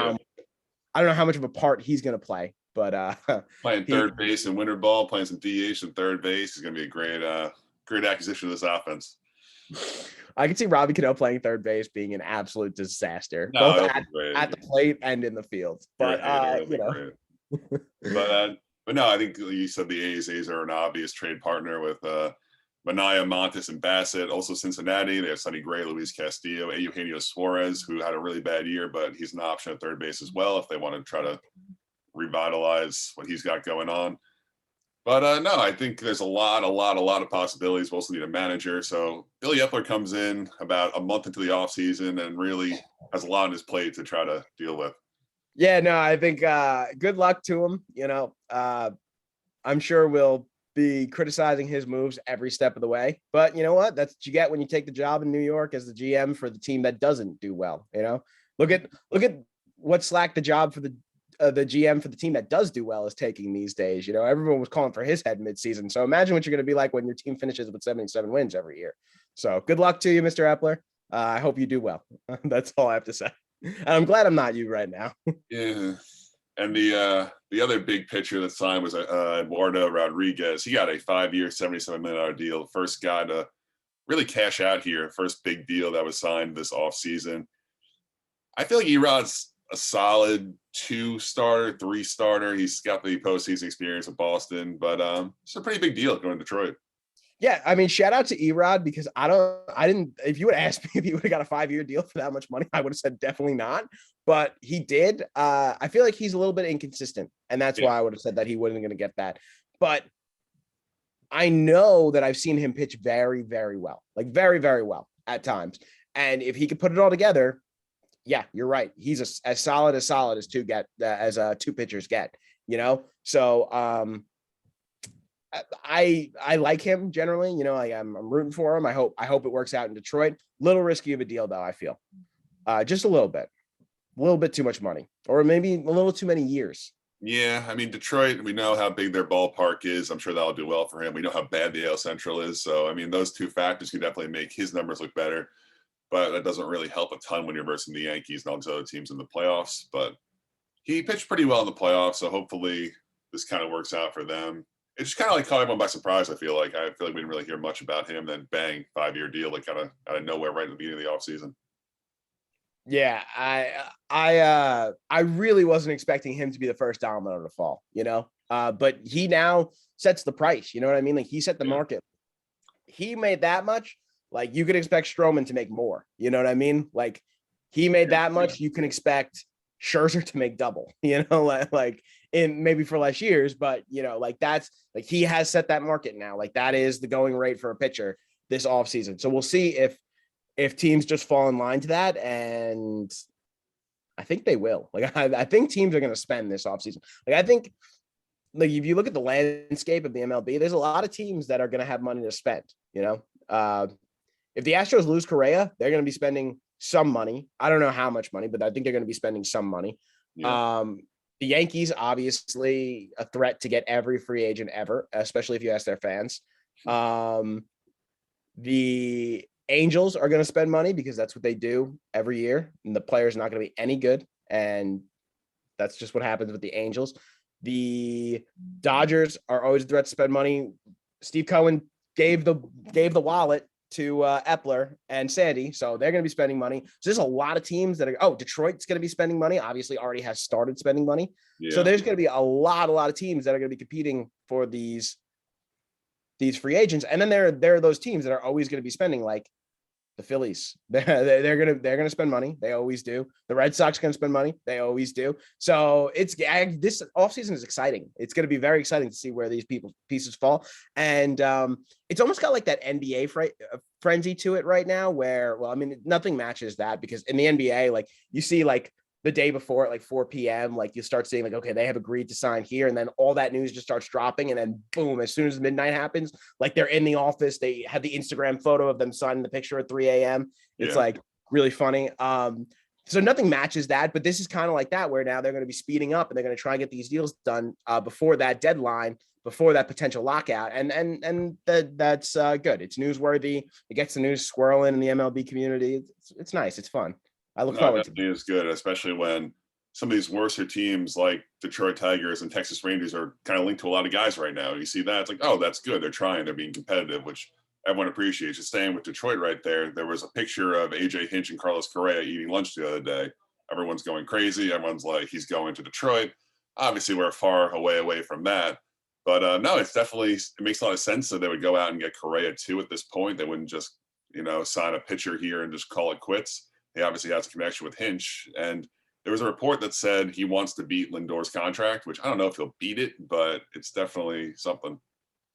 Speaker 2: how much of a part he's gonna play. But
Speaker 1: playing third base in winter ball, playing some DH and third base is going to be a great acquisition of this offense.
Speaker 2: I can see Robbie Cano playing third base being an absolute disaster,
Speaker 1: No,
Speaker 2: both at the plate and in the field. But
Speaker 1: but no, I think you said the A's are an obvious trade partner with Manaea, Montes, and Bassett. Also Cincinnati, they have Sonny Gray, Luis Castillo, Eugenio Suarez, who had a really bad year, but he's an option at third base as well if they want to try to revitalize what he's got going on. But no, I think there's a lot of possibilities. We'll also need a manager. So Billy Epler comes in about a month into the offseason and really has a lot on his plate to try to deal with.
Speaker 2: Yeah, no, I think good luck to him. I'm sure we'll be criticizing his moves every step of the way. But you know what? That's what you get when you take the job in New York as the GM for the team that doesn't do well. Look at what slack the job for the GM for the team that does do well is taking these days. Everyone was calling for his head midseason. So imagine what you're going to be like when your team finishes with 77 wins every year. So good luck to you, Mr. Epler. I hope you do well. That's all I have to say. And I'm glad I'm not you right now.
Speaker 1: Yeah. And the other big pitcher that signed was Eduardo Rodriguez. He got a 5-year, $77 million deal. First guy to really cash out here. First big deal that was signed this offseason. I feel like Erod's a solid 2-starter, 3-starter. He's got the postseason experience with Boston, but it's a pretty big deal going to Detroit.
Speaker 2: Yeah, I mean, shout out to Erod because if you would ask me if he would have got a 5-year deal for that much money, I would have said definitely not. But he did. I feel like he's a little bit inconsistent, and that's why I would have said that he wasn't going to get that. But I know that I've seen him pitch very, very well, like very, very well at times. And if he could put it all together, yeah, you're right. He's as solid as two pitchers get, So I like him generally, I'm rooting for him. I hope it works out in Detroit. Little risky of a deal though, I feel. Just a little bit too much money, or maybe a little too many years.
Speaker 1: Yeah, I mean, Detroit, we know how big their ballpark is. I'm sure that'll do well for him. We know how bad the AL Central is. So, I mean, those two factors could definitely make his numbers look better. But that doesn't really help a ton when you're versing the Yankees and all these other teams in the playoffs. But he pitched pretty well in the playoffs, so hopefully this kind of works out for them. It just kind of like caught everyone by surprise, I feel like. We didn't really hear much about him. Then bang, 5-year deal, like out of nowhere right at the beginning of the offseason.
Speaker 2: Yeah, I really wasn't expecting him to be the first domino to fall, but he now sets the price. You know what I mean? Like he set the market. He made that much. Like you could expect Stroman to make more. You know what I mean? Like he made that much. You can expect Scherzer to make double. Like in maybe for less years, but like that's like he has set that market now. Like that is the going rate for a pitcher this offseason. So we'll see if teams just fall in line to that, and I think they will. Like I think teams are going to spend this offseason. Like I think, like if you look at the landscape of the MLB, there's a lot of teams that are going to have money to spend. If the Astros lose Correa, they're going to be spending some money. I don't know how much money, but I think they're going to be spending some money. Yeah. The Yankees, obviously, a threat to get every free agent ever, especially if you ask their fans. The Angels are going to spend money because that's what they do every year, and the player's not going to be any good, and that's just what happens with the Angels. The Dodgers are always a threat to spend money. Steve Cohen gave the wallet to Epler and Sandy, so they're going to be spending money. So there's a lot of teams that are. Oh, Detroit's going to be spending money. Obviously, already has started spending money. Yeah. So there's going to be a lot of teams that are going to be competing for these free agents, and then there are those teams that are always going to be spending, like the Phillies. They're gonna spend money. They always do. The Red Sox gonna spend money. They always do. So this offseason is exciting. It's gonna be very exciting to see where these pieces fall. And it's almost got like that NBA frenzy to it right now, where, well, I mean, nothing matches that, because in the NBA, like, you see like the day before at like 4 p.m., like you start seeing like, okay, they have agreed to sign here. And then all that news just starts dropping. And then boom, as soon as midnight happens, like they're in the office, they had the Instagram photo of them signing the picture at 3 a.m. It's like really funny. So nothing matches that, but this is kind of like that, where now they're going to be speeding up and they're going to try and get these deals done before that deadline, before that potential lockout. And that's good. It's newsworthy. It gets the news swirling in the MLB community. It's nice. It's fun. I look forward to it.
Speaker 1: It is good, especially when some of these worser teams like Detroit Tigers and Texas Rangers are kind of linked to a lot of guys right now. You see that, it's like, oh, that's good. They're trying. They're being competitive, which everyone appreciates. Just staying with Detroit right there, there was a picture of AJ Hinch and Carlos Correa eating lunch the other day. Everyone's going crazy. Everyone's like, he's going to Detroit. Obviously, we're far away from that. But no, it's definitely, it makes a lot of sense that they would go out and get Correa too at this point. They wouldn't just, sign a pitcher here and just call it quits. He obviously has a connection with Hinch. And there was a report that said he wants to beat Lindor's contract, which I don't know if he'll beat it, but it's definitely something.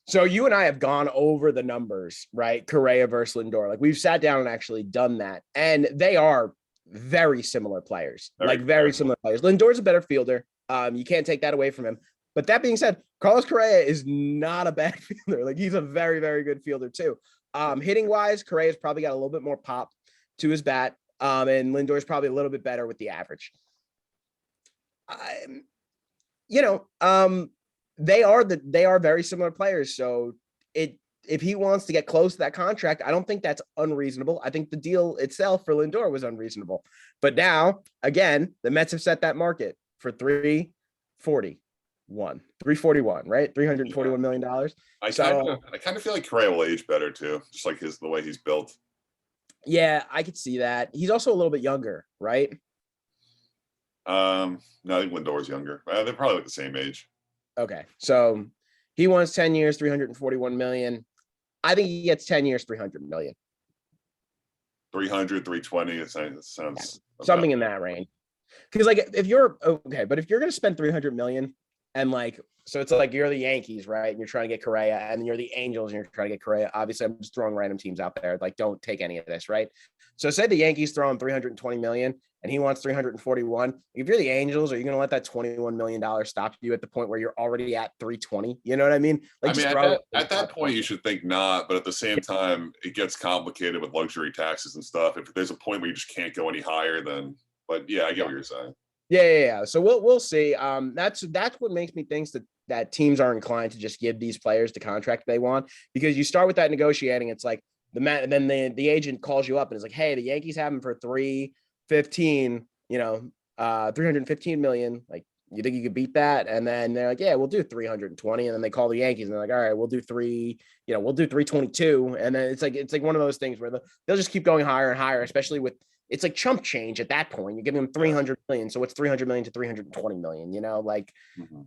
Speaker 2: So you and I have gone over the numbers, right? Correa versus Lindor. Like, we've sat down and actually done that. And they are very similar players, very similar players. Lindor's a better fielder. You can't take that away from him. But that being said, Carlos Correa is not a bad fielder. Like, he's a very, very good fielder too. Hitting wise, Correa's probably got a little bit more pop to his bat. And Lindor's probably a little bit better with the average. They are very similar players. So if he wants to get close to that contract, I don't think that's unreasonable. I think the deal itself for Lindor was unreasonable. But now, again, the Mets have set that market for $341, right? $341 million.
Speaker 1: I kind of feel like Correa will age better too, just like the way he's built.
Speaker 2: Yeah, I could see that. He's also a little bit younger, right?
Speaker 1: No, I think Lindor's younger. They're probably like the same age.
Speaker 2: Okay, so he wants 10 years, $341 million. I think he gets 10 years, $300 million.
Speaker 1: 300, 320. It sounds
Speaker 2: something in that range. Because if you're going to spend $300 million, and so it's like you're the Yankees, right? And you're trying to get Correa, and you're the Angels and you're trying to get Correa. Obviously, I'm just throwing random teams out there. Like, don't take any of this, right? So say the Yankees throw him $320 million and he wants 341. If you're the Angels, are you going to let that $21 million stop you at the point where you're already at 320? You know what I mean?
Speaker 1: At that point, you should think not. But at the same time, it gets complicated with luxury taxes and stuff. If there's a point where you just can't go any higher, then. But yeah, I get what you're saying.
Speaker 2: Yeah. So we'll see. That's what makes me think that teams are inclined to just give these players the contract they want, because you start with that negotiating. It's like then the agent calls you up and is like, hey, the Yankees have him for $315 million. Like, you think you could beat that? And then they're like, yeah, we'll do 320. And then they call the Yankees and they're like, all right, we'll do 322. And then it's like one of those things where they'll just keep going higher and higher, especially with. It's like chump change at that point. You're giving them $300 million. So it's $300 million to $320 million, and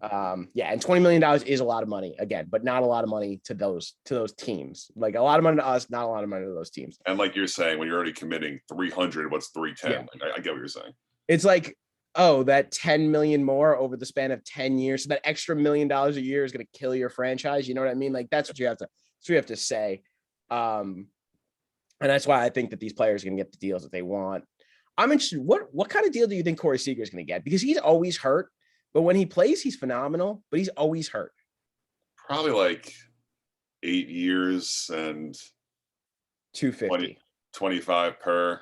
Speaker 2: $20 million is a lot of money again, but not a lot of money to those teams. Like, a lot of money to us, not a lot of money to those teams.
Speaker 1: And like you're saying, when you're already committing 300, what's 310? Yeah. I get what you're saying.
Speaker 2: It's like, oh, that 10 million more over the span of 10 years. So that extra $1 million a year is going to kill your franchise. You know what I mean? Like, that's what you have to say. And that's why I think that these players are going to get the deals that they want. I'm interested. What kind of deal do you think Corey Seager is going to get? Because he's always hurt, but when he plays, he's phenomenal, but he's always hurt.
Speaker 1: Probably like 8 years and
Speaker 2: 250,
Speaker 1: 25 per.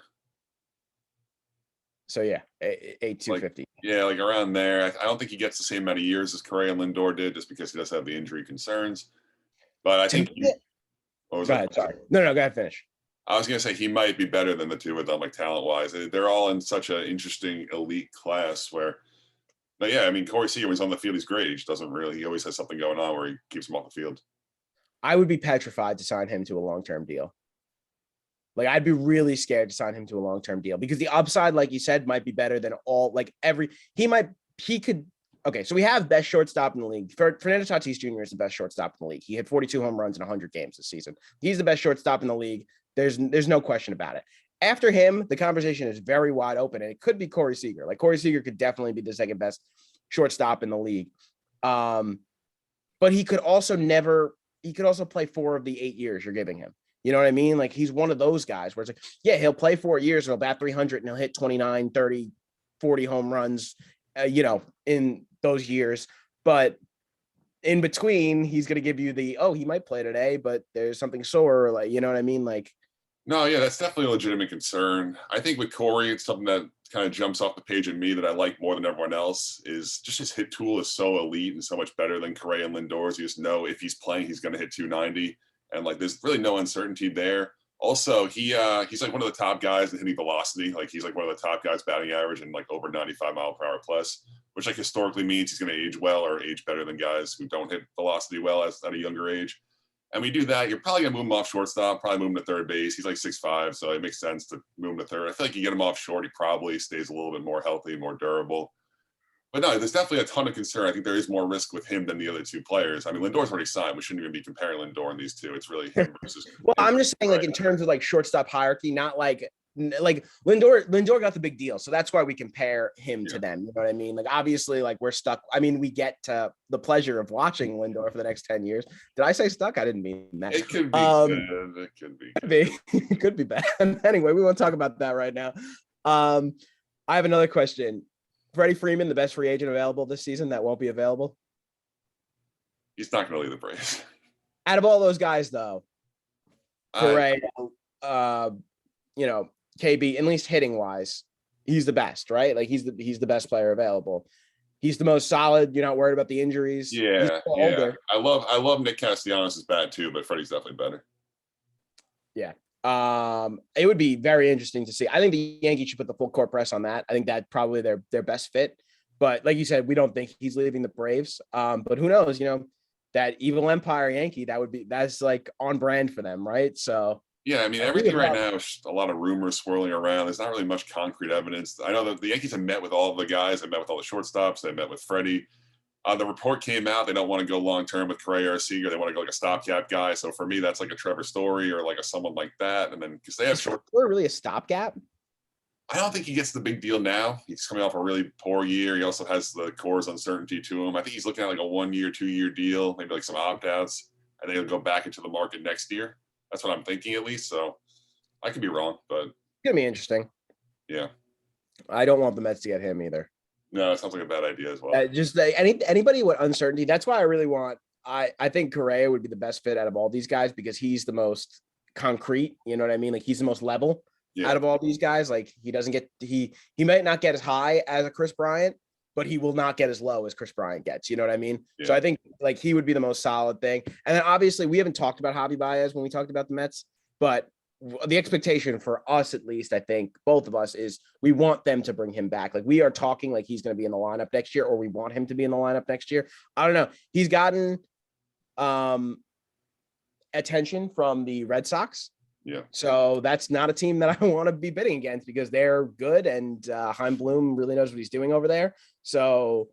Speaker 2: So yeah, 250.
Speaker 1: Like around there. I don't think he gets the same amount of years as Correa and Lindor did, just because he does have the injury concerns. But I think.
Speaker 2: Go ahead. Sorry. No, go ahead. Finish.
Speaker 1: I was gonna say he might be better than the two of them, like talent wise. They're all in such an interesting elite class where, but yeah, I mean Corey Seager when he's on the field, he's great. He just doesn't really. He always has something going on where he keeps him off the field.
Speaker 2: I would be petrified to sign him to a long-term deal. Like I'd be really scared to sign him to a long-term deal because the upside, like you said, might be better than he could. Okay, so we have best shortstop in the league. Fernando Tatis Jr. is the best shortstop in the league. He hit 42 home runs in 100 games this season. He's the best shortstop in the league. There's no question about it. After him, the conversation is very wide open, and it could be Corey Seager. Like Corey Seager could definitely be the second best shortstop in the league. But he could also play 4 of the 8 years you're giving him. You know what I mean? Like he's one of those guys where it's like, yeah, he'll play 4 years and he'll bat 300 and he'll hit 29, 30, 40 home runs, in those years. But in between, he's going to give you he might play today, but there's something sore. Like, you know what I mean? Like,
Speaker 1: no, yeah, that's definitely a legitimate concern. I think with Corey, it's something that kind of jumps off the page in me that I like more than everyone else is just his hit tool is so elite and so much better than Correa and Lindor's. You just know if he's playing, he's going to hit 290. And like, there's really no uncertainty there. Also, he's like one of the top guys in hitting velocity. Like he's like one of the top guys batting average and like over 95 mile per hour plus, which like historically means he's going to age well or age better than guys who don't hit velocity well at a younger age. And we do that, you're probably going to move him off shortstop, probably move him to third base. He's like 6'5", so it makes sense to move him to third. I feel like you get him off short, he probably stays a little bit more healthy, more durable. But no, there's definitely a ton of concern. I think there is more risk with him than the other two players. I mean, Lindor's already signed. We shouldn't even be comparing Lindor and these two. It's really him versus.
Speaker 2: Well, I'm just saying, like in terms of like shortstop hierarchy, not like Lindor got the big deal, so that's why we compare him to them. You know what I mean? Like obviously, like we're stuck. I mean, we get to the pleasure of watching Lindor for the next 10 years. Did I say stuck? I didn't mean that.
Speaker 1: It could be good. It could be.
Speaker 2: It could be bad. Anyway, we won't talk about that right now. I have another question. Freddie Freeman, the best free agent available this season that won't be available?
Speaker 1: He's not going to leave the Braves.
Speaker 2: Out of all those guys, though, Correa, KB, at least hitting wise, he's the best, right? Like he's the best player available. He's the most solid. You're not worried about the injuries.
Speaker 1: Yeah. I love Nick Castellanos' bat too, but Freddie's definitely better.
Speaker 2: Yeah. It would be very interesting to see. I think the Yankees should put the full court press on that. I think that probably their best fit. But like you said, we don't think he's leaving the Braves. But who knows? That evil empire Yankee, that's like on brand for them, right? So
Speaker 1: yeah, I mean everything right now is just a lot of rumors swirling around. There's not really much concrete evidence. I know that the Yankees have met with all the guys. They met with all the shortstops. They met with Freddie. The report came out. They don't want to go long term with Correa or Seager. They want to go like a stopgap guy. So for me, that's like a Trevor Story or like someone like that. And then because they have short,
Speaker 2: really a stopgap.
Speaker 1: I don't think he gets the big deal now. He's coming off a really poor year. He also has the core's uncertainty to him. I think he's looking at like a 1 year, 2 year deal, maybe like some opt outs, and then he'll go back into the market next year. That's what I'm thinking at least. So I could be wrong, but
Speaker 2: it's gonna be interesting.
Speaker 1: Yeah,
Speaker 2: I don't want the Mets to get him either.
Speaker 1: No, it sounds like a bad idea as well.
Speaker 2: Just anybody with uncertainty. That's why I really want. I think Correa would be the best fit out of all these guys because he's the most concrete. You know what I mean? Like he's the most level out of all these guys. Like he doesn't get he might not get as high as a Chris Bryant, but he will not get as low as Chris Bryant gets. You know what I mean? Yeah. So I think like he would be the most solid thing. And then obviously we haven't talked about Javi Baez when we talked about the Mets, but the expectation for us, at least, I think both of us is we want them to bring him back. Like we are talking like he's going to be in the lineup next year, or we want him to be in the lineup next year. I don't know. He's gotten attention from the Red Sox.
Speaker 1: Yeah.
Speaker 2: So that's not a team that I want to be bidding against because they're good and Chaim Bloom really knows what he's doing over there. So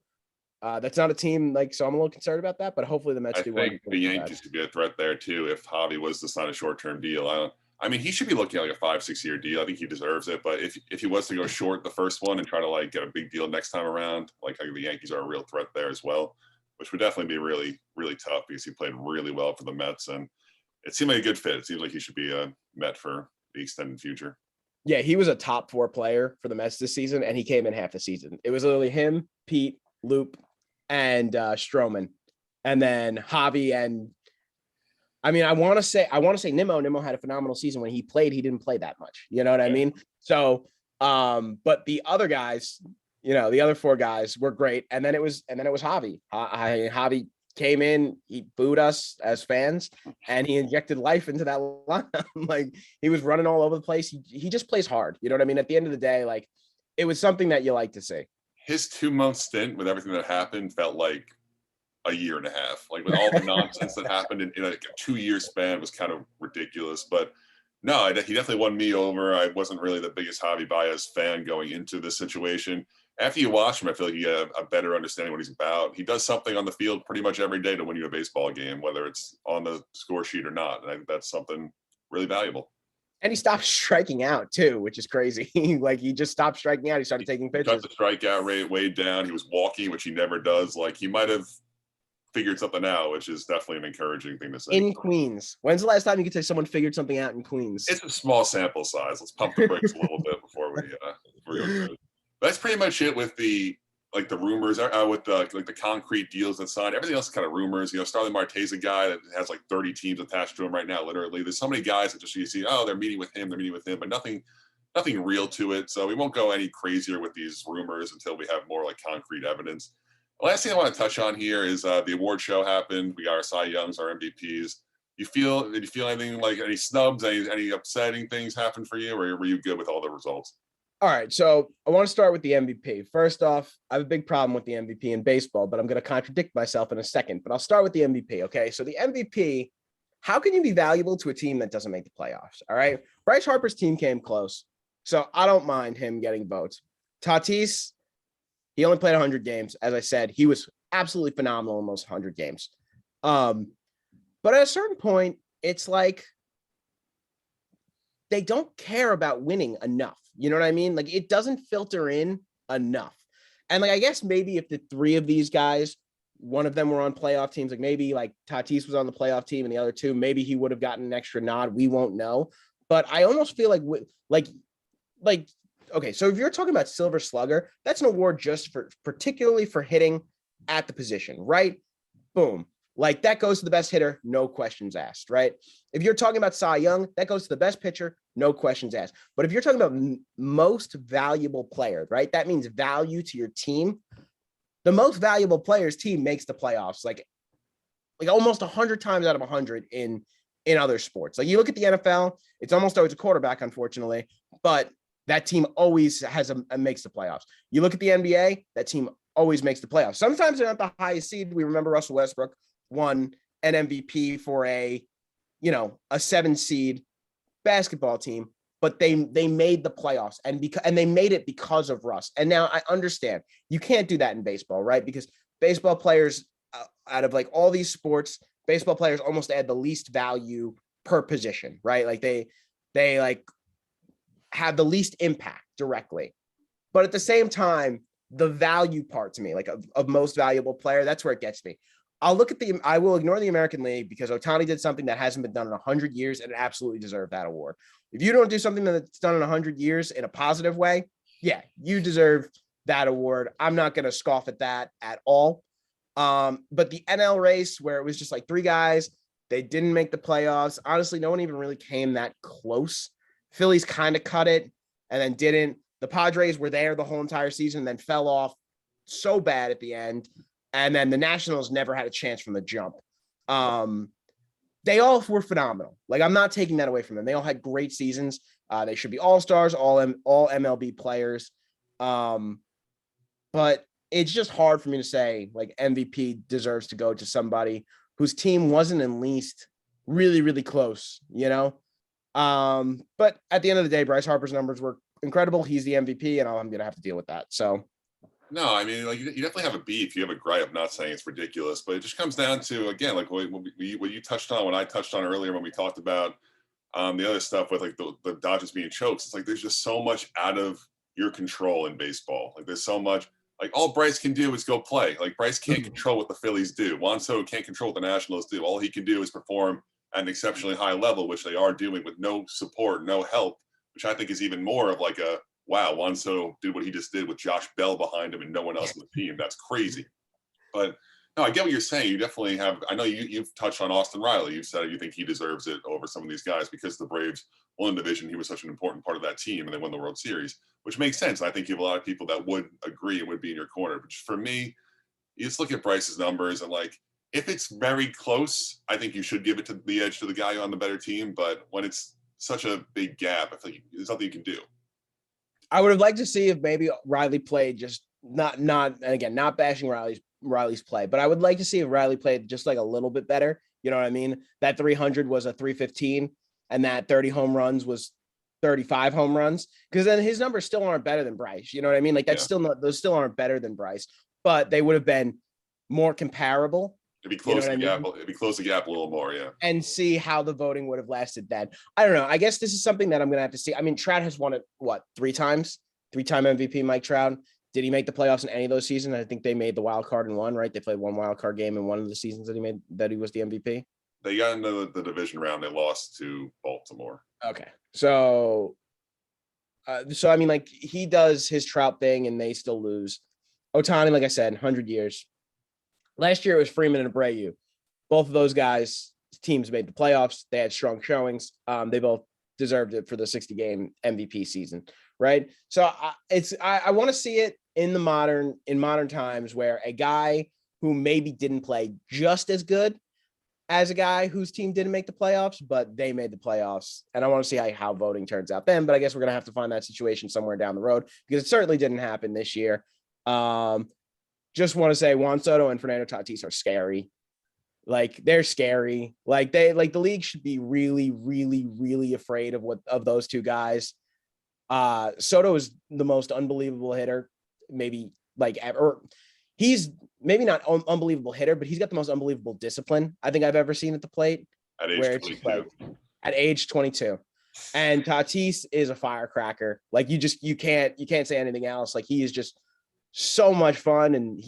Speaker 2: that's not a team so I'm a little concerned about that, but hopefully the Mets
Speaker 1: I think the Yankees could be a threat there too if Javi was to sign a short-term deal. I mean, he should be looking at like a 5-6 year deal. I think he deserves it. But if he was to go short the first one and try to like get a big deal next time around, like I think the Yankees are a real threat there as well, which would definitely be really, really tough because he played really well for the Mets and it seemed like a good fit. It seems like he should be a Met for the extended future.
Speaker 2: Yeah, he was a top 4 player for the Mets this season, and he came in half the season. It was literally him, Pete, Loop, and Stroman, and then Javi and. I mean, I want to say Nimmo. Nimmo had a phenomenal season when he played. He didn't play that much. You know what I mean? So, but the other guys, the other 4 guys were great. And then it was Javi. Javi came in, he booed us as fans, and he injected life into that lineup. Like he was running all over the place. He just plays hard. You know what I mean? At the end of the day, like it was something that you like to see.
Speaker 1: His 2 month stint with everything that happened felt like a year and a half. Like with all the nonsense that happened in like a 2 year span was kind of ridiculous. But no, he definitely won me over. I wasn't really the biggest Javi Baez fan going into this situation. After you watch him, I feel like you get a better understanding what he's about. He does something on the field pretty much every day to win you a baseball game, whether it's on the score sheet or not. And I think that's something really valuable.
Speaker 2: And he stopped striking out too, which is crazy. Like he just stopped striking out. He started taking pitches.
Speaker 1: Cut the strikeout rate way down. He was walking, which he never does. Like he might have figured something out, which is definitely an encouraging thing to say.
Speaker 2: In Queens. When's the last time you could say someone figured something out in Queens?
Speaker 1: It's a small sample size. Let's pump the brakes a little bit before we go through. That's pretty much it with the rumors with the concrete deals that signed. Everything else is kind of rumors. You know, Starling Marte's a guy that has like 30 teams attached to him right now. Literally, there's so many guys that just you see, oh, they're meeting with him, but nothing real to it. So we won't go any crazier with these rumors until we have more like concrete evidence. The last thing I want to touch on here is the award show happened. We got our Cy Youngs, our MVPs. Did you feel anything like any snubs, any upsetting things happen for you, or were you good with all the results?
Speaker 2: All right, so I want to start with the MVP. First off, I have a big problem with the MVP in baseball, but I'm going to contradict myself in a second. But I'll start with the MVP, okay? So the MVP, how can you be valuable to a team that doesn't make the playoffs, all right? Bryce Harper's team came close, so I don't mind him getting votes. Tatis, he only played 100 games. As I said, he was absolutely phenomenal in those 100 games. But at a certain point, it's like they don't care about winning enough. You know what I mean? Like it doesn't filter in enough. And like, I guess maybe if the three of these guys, one of them were on playoff teams, like maybe like Tatis was on the playoff team and the other two, maybe he would have gotten an extra nod. We won't know. But I almost feel like, okay, so if you're talking about Silver Slugger, that's an award just for particularly for hitting at the position, right? Boom. Like that goes to the best hitter, no questions asked, right? If you're talking about Cy Young, that goes to the best pitcher, no questions asked. But if you're talking about most valuable player, right? That means value to your team. The most valuable player's team makes the playoffs, like almost 100 times out of 100 in other sports. Like you look at the NFL, it's almost always a quarterback, unfortunately, but that team always makes the playoffs. You look at the NBA, that team always makes the playoffs. Sometimes they're not the highest seed. We remember Russell Westbrook won an MVP for a 7 seed basketball team, but they made the playoffs and they made it because of Russ. And now I understand you can't do that in baseball, right? Because baseball players out of like all these sports, baseball players almost add the least value per position, right? Like they like have the least impact directly. But at the same time, the value part to me, like of most valuable player, that's where it gets me. I will ignore the American League because Ohtani did something that hasn't been done in 100 years and absolutely deserved that award. If you don't do something that's done in 100 years in a positive way, yeah, you deserve that award. I'm not going to scoff at that at all. But the NL race where it was just like 3 guys, they didn't make the playoffs. Honestly, no one even really came that close. Phillies kind of cut it and then didn't. The Padres were there the whole entire season and then fell off so bad at the end. And then the Nationals never had a chance from the jump. They all were phenomenal. Like I'm not taking that away from them. They all had great seasons. They should be all-stars, all MLB players. But it's just hard for me to say like MVP deserves to go to somebody whose team wasn't at least really, really close, you know? But at the end of the day, Bryce Harper's numbers were incredible. He's the MVP and I'm going to have to deal with that. So
Speaker 1: no, I mean, like you definitely have a beef. You have a gripe. I'm not saying it's ridiculous, but it just comes down to again, like what you touched on, what I touched on earlier when we talked about the other stuff with like the Dodgers being choked. It's like there's just so much out of your control in baseball. Like there's so much. Like all Bryce can do is go play. Like Bryce can't control what the Phillies do. Juan Soto can't control what the Nationals do. All he can do is perform at an exceptionally high level, which they are doing with no support, no help. Which I think is even more of like a wow, Juan Soto did what he just did with Josh Bell behind him and no one else on the team. That's crazy. But no, I get what you're saying. You definitely have. I know you've touched on Austin Riley. You've said you think he deserves it over some of these guys because the Braves won the division. He was such an important part of that team, and they won the World Series, which makes sense. I think you have a lot of people that would agree and would be in your corner. But for me, you just look at Bryce's numbers and like If it's very close, I think you should give it to the edge to the guy on the better team. But when it's such a big gap, I think there's nothing you can do.
Speaker 2: I would have liked to see if maybe Riley played just not and again, not bashing Riley's play, but I would like to see if Riley played just like a little bit better. You know what I mean? That 300 was a 315 and that 30 home runs was 35 home runs, because then his numbers still aren't better than Bryce. You know what I mean? Like that's
Speaker 1: Yeah.
Speaker 2: still not, those still aren't better than Bryce, but they would have been more comparable.
Speaker 1: It'd be
Speaker 2: You know
Speaker 1: close
Speaker 2: what
Speaker 1: the
Speaker 2: I
Speaker 1: gap.
Speaker 2: mean?
Speaker 1: It'd be close the gap a little more. Yeah.
Speaker 2: And see how the voting would have lasted then. I don't know. I guess this is something that I'm going to have to see. I mean, Trout has won it, what, 3 times? 3-time MVP Mike Trout. Did he make the playoffs in any of those seasons? I think they made the wild card in one, right? They played one wild card game in one of the seasons that he was the MVP.
Speaker 1: They got into the division round. They lost to Baltimore.
Speaker 2: Okay. So I mean, like he does his Trout thing and they still lose. Ohtani, like I said, 100 years. Last year it was Freeman and Abreu. Both of those guys, teams made the playoffs. They had strong showings. They both deserved it for the 60-game MVP season, right? So I want to see it in modern times where a guy who maybe didn't play just as good as a guy whose team didn't make the playoffs, but they made the playoffs. And I want to see how voting turns out then. But I guess we're going to have to find that situation somewhere down the road because it certainly didn't happen this year. Just want to say Juan Soto and Fernando Tatis are scary. Like they're scary. Like the league should be really, really, really afraid of those two guys. Soto is the most unbelievable hitter, maybe like ever. He's maybe not unbelievable hitter, but he's got the most unbelievable discipline I think I've ever seen at the plate.
Speaker 1: At age 22.
Speaker 2: Like, at age 22. And Tatis is a firecracker. Like you can't say anything else. Like he is just so much fun, and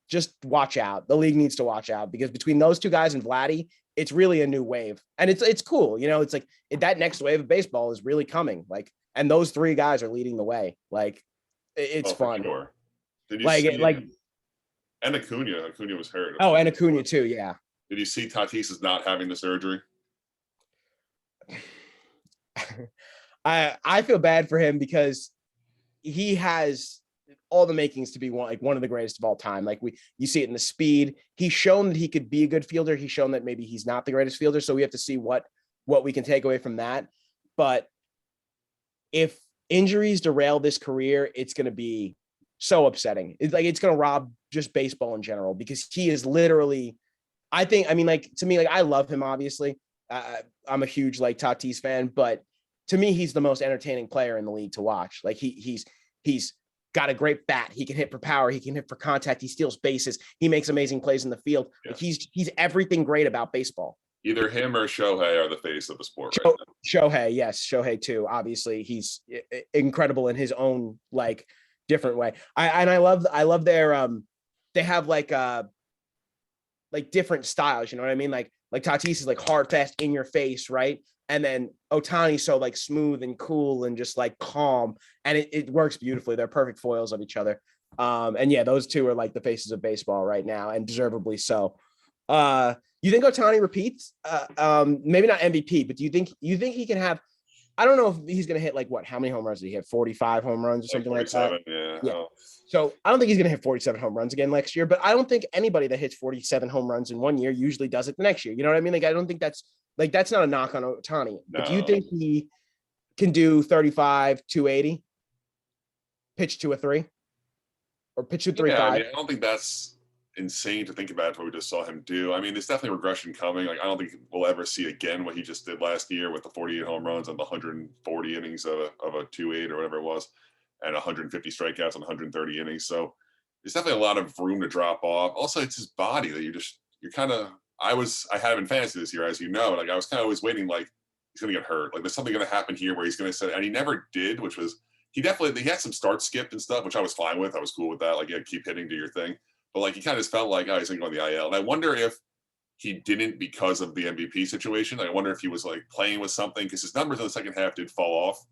Speaker 2: just watch out. The league needs to watch out because between those two guys and Vladdy, it's really a new wave, and it's cool. You know, it's like that next wave of baseball is really coming. Like, and those three guys are leading the way. Like, it's fun.
Speaker 1: Sure. Did you
Speaker 2: see,
Speaker 1: and Acuna was hurt.
Speaker 2: Oh, and Acuna too. Yeah.
Speaker 1: Did you see Tatis is not having the surgery?
Speaker 2: I feel bad for him because he has all the makings to be one of the greatest of all time. Like you see it in the speed. He's shown that he could be a good fielder. He's shown that maybe he's not the greatest fielder. So we have to see what we can take away from that. But if injuries derail this career, it's going to be so upsetting. It's going to rob just baseball in general because he is literally, to me, I love him, obviously. I'm a huge Tatis fan, but to me, he's the most entertaining player in the league to watch. Like he's got a great bat. He can hit for power. He can hit for contact. He steals bases. He makes amazing plays in the field. Yeah. Like he's everything great about baseball.
Speaker 1: Either him or Shohei are the face of the sport right now.
Speaker 2: Shohei, yes. Shohei too. Obviously he's incredible in his own different way. I love their they have different styles, you know what I mean? Like Tatis is hard, fast, in your face, right? And then Ohtani's so smooth and cool and just calm, and it works beautifully. They're perfect foils of each other. And yeah, those two are the faces of baseball right now, and deservedly so. You think Ohtani repeats? Maybe not MVP, but do you think he can have? I don't know if he's going to hit how many home runs did he hit? 45 home runs or something like that.
Speaker 1: Yeah.
Speaker 2: Oh. So I don't think he's going to hit 47 home runs again next year, but I don't think anybody that hits 47 home runs in one year usually does it the next year. You know what I mean? I don't think that's not a knock on Ohtani. No. But do you think he can do 35, 280, pitch to a 3, or pitch to 3-5?
Speaker 1: I don't think that's insane to think about what we just saw him do. I mean, there's definitely regression coming. I don't think we'll ever see again what he just did last year with the 48 home runs and the 140 innings of a 2.8 or whatever it was, and 150 strikeouts and 130 innings. So there's definitely a lot of room to drop off. Also, it's his body that you're kind of. I had him in fantasy this year, as you know. I was kind of always waiting, he's going to get hurt. There's something going to happen here where he's going to say, and he never did, which was he had some start skip and stuff, which I was fine with. I was cool with that. Keep hitting, do your thing. But he kind of just felt he's going to go on the IL. And I wonder if he didn't because of the MVP situation. I wonder if he was playing with something, because his numbers in the second half did fall off.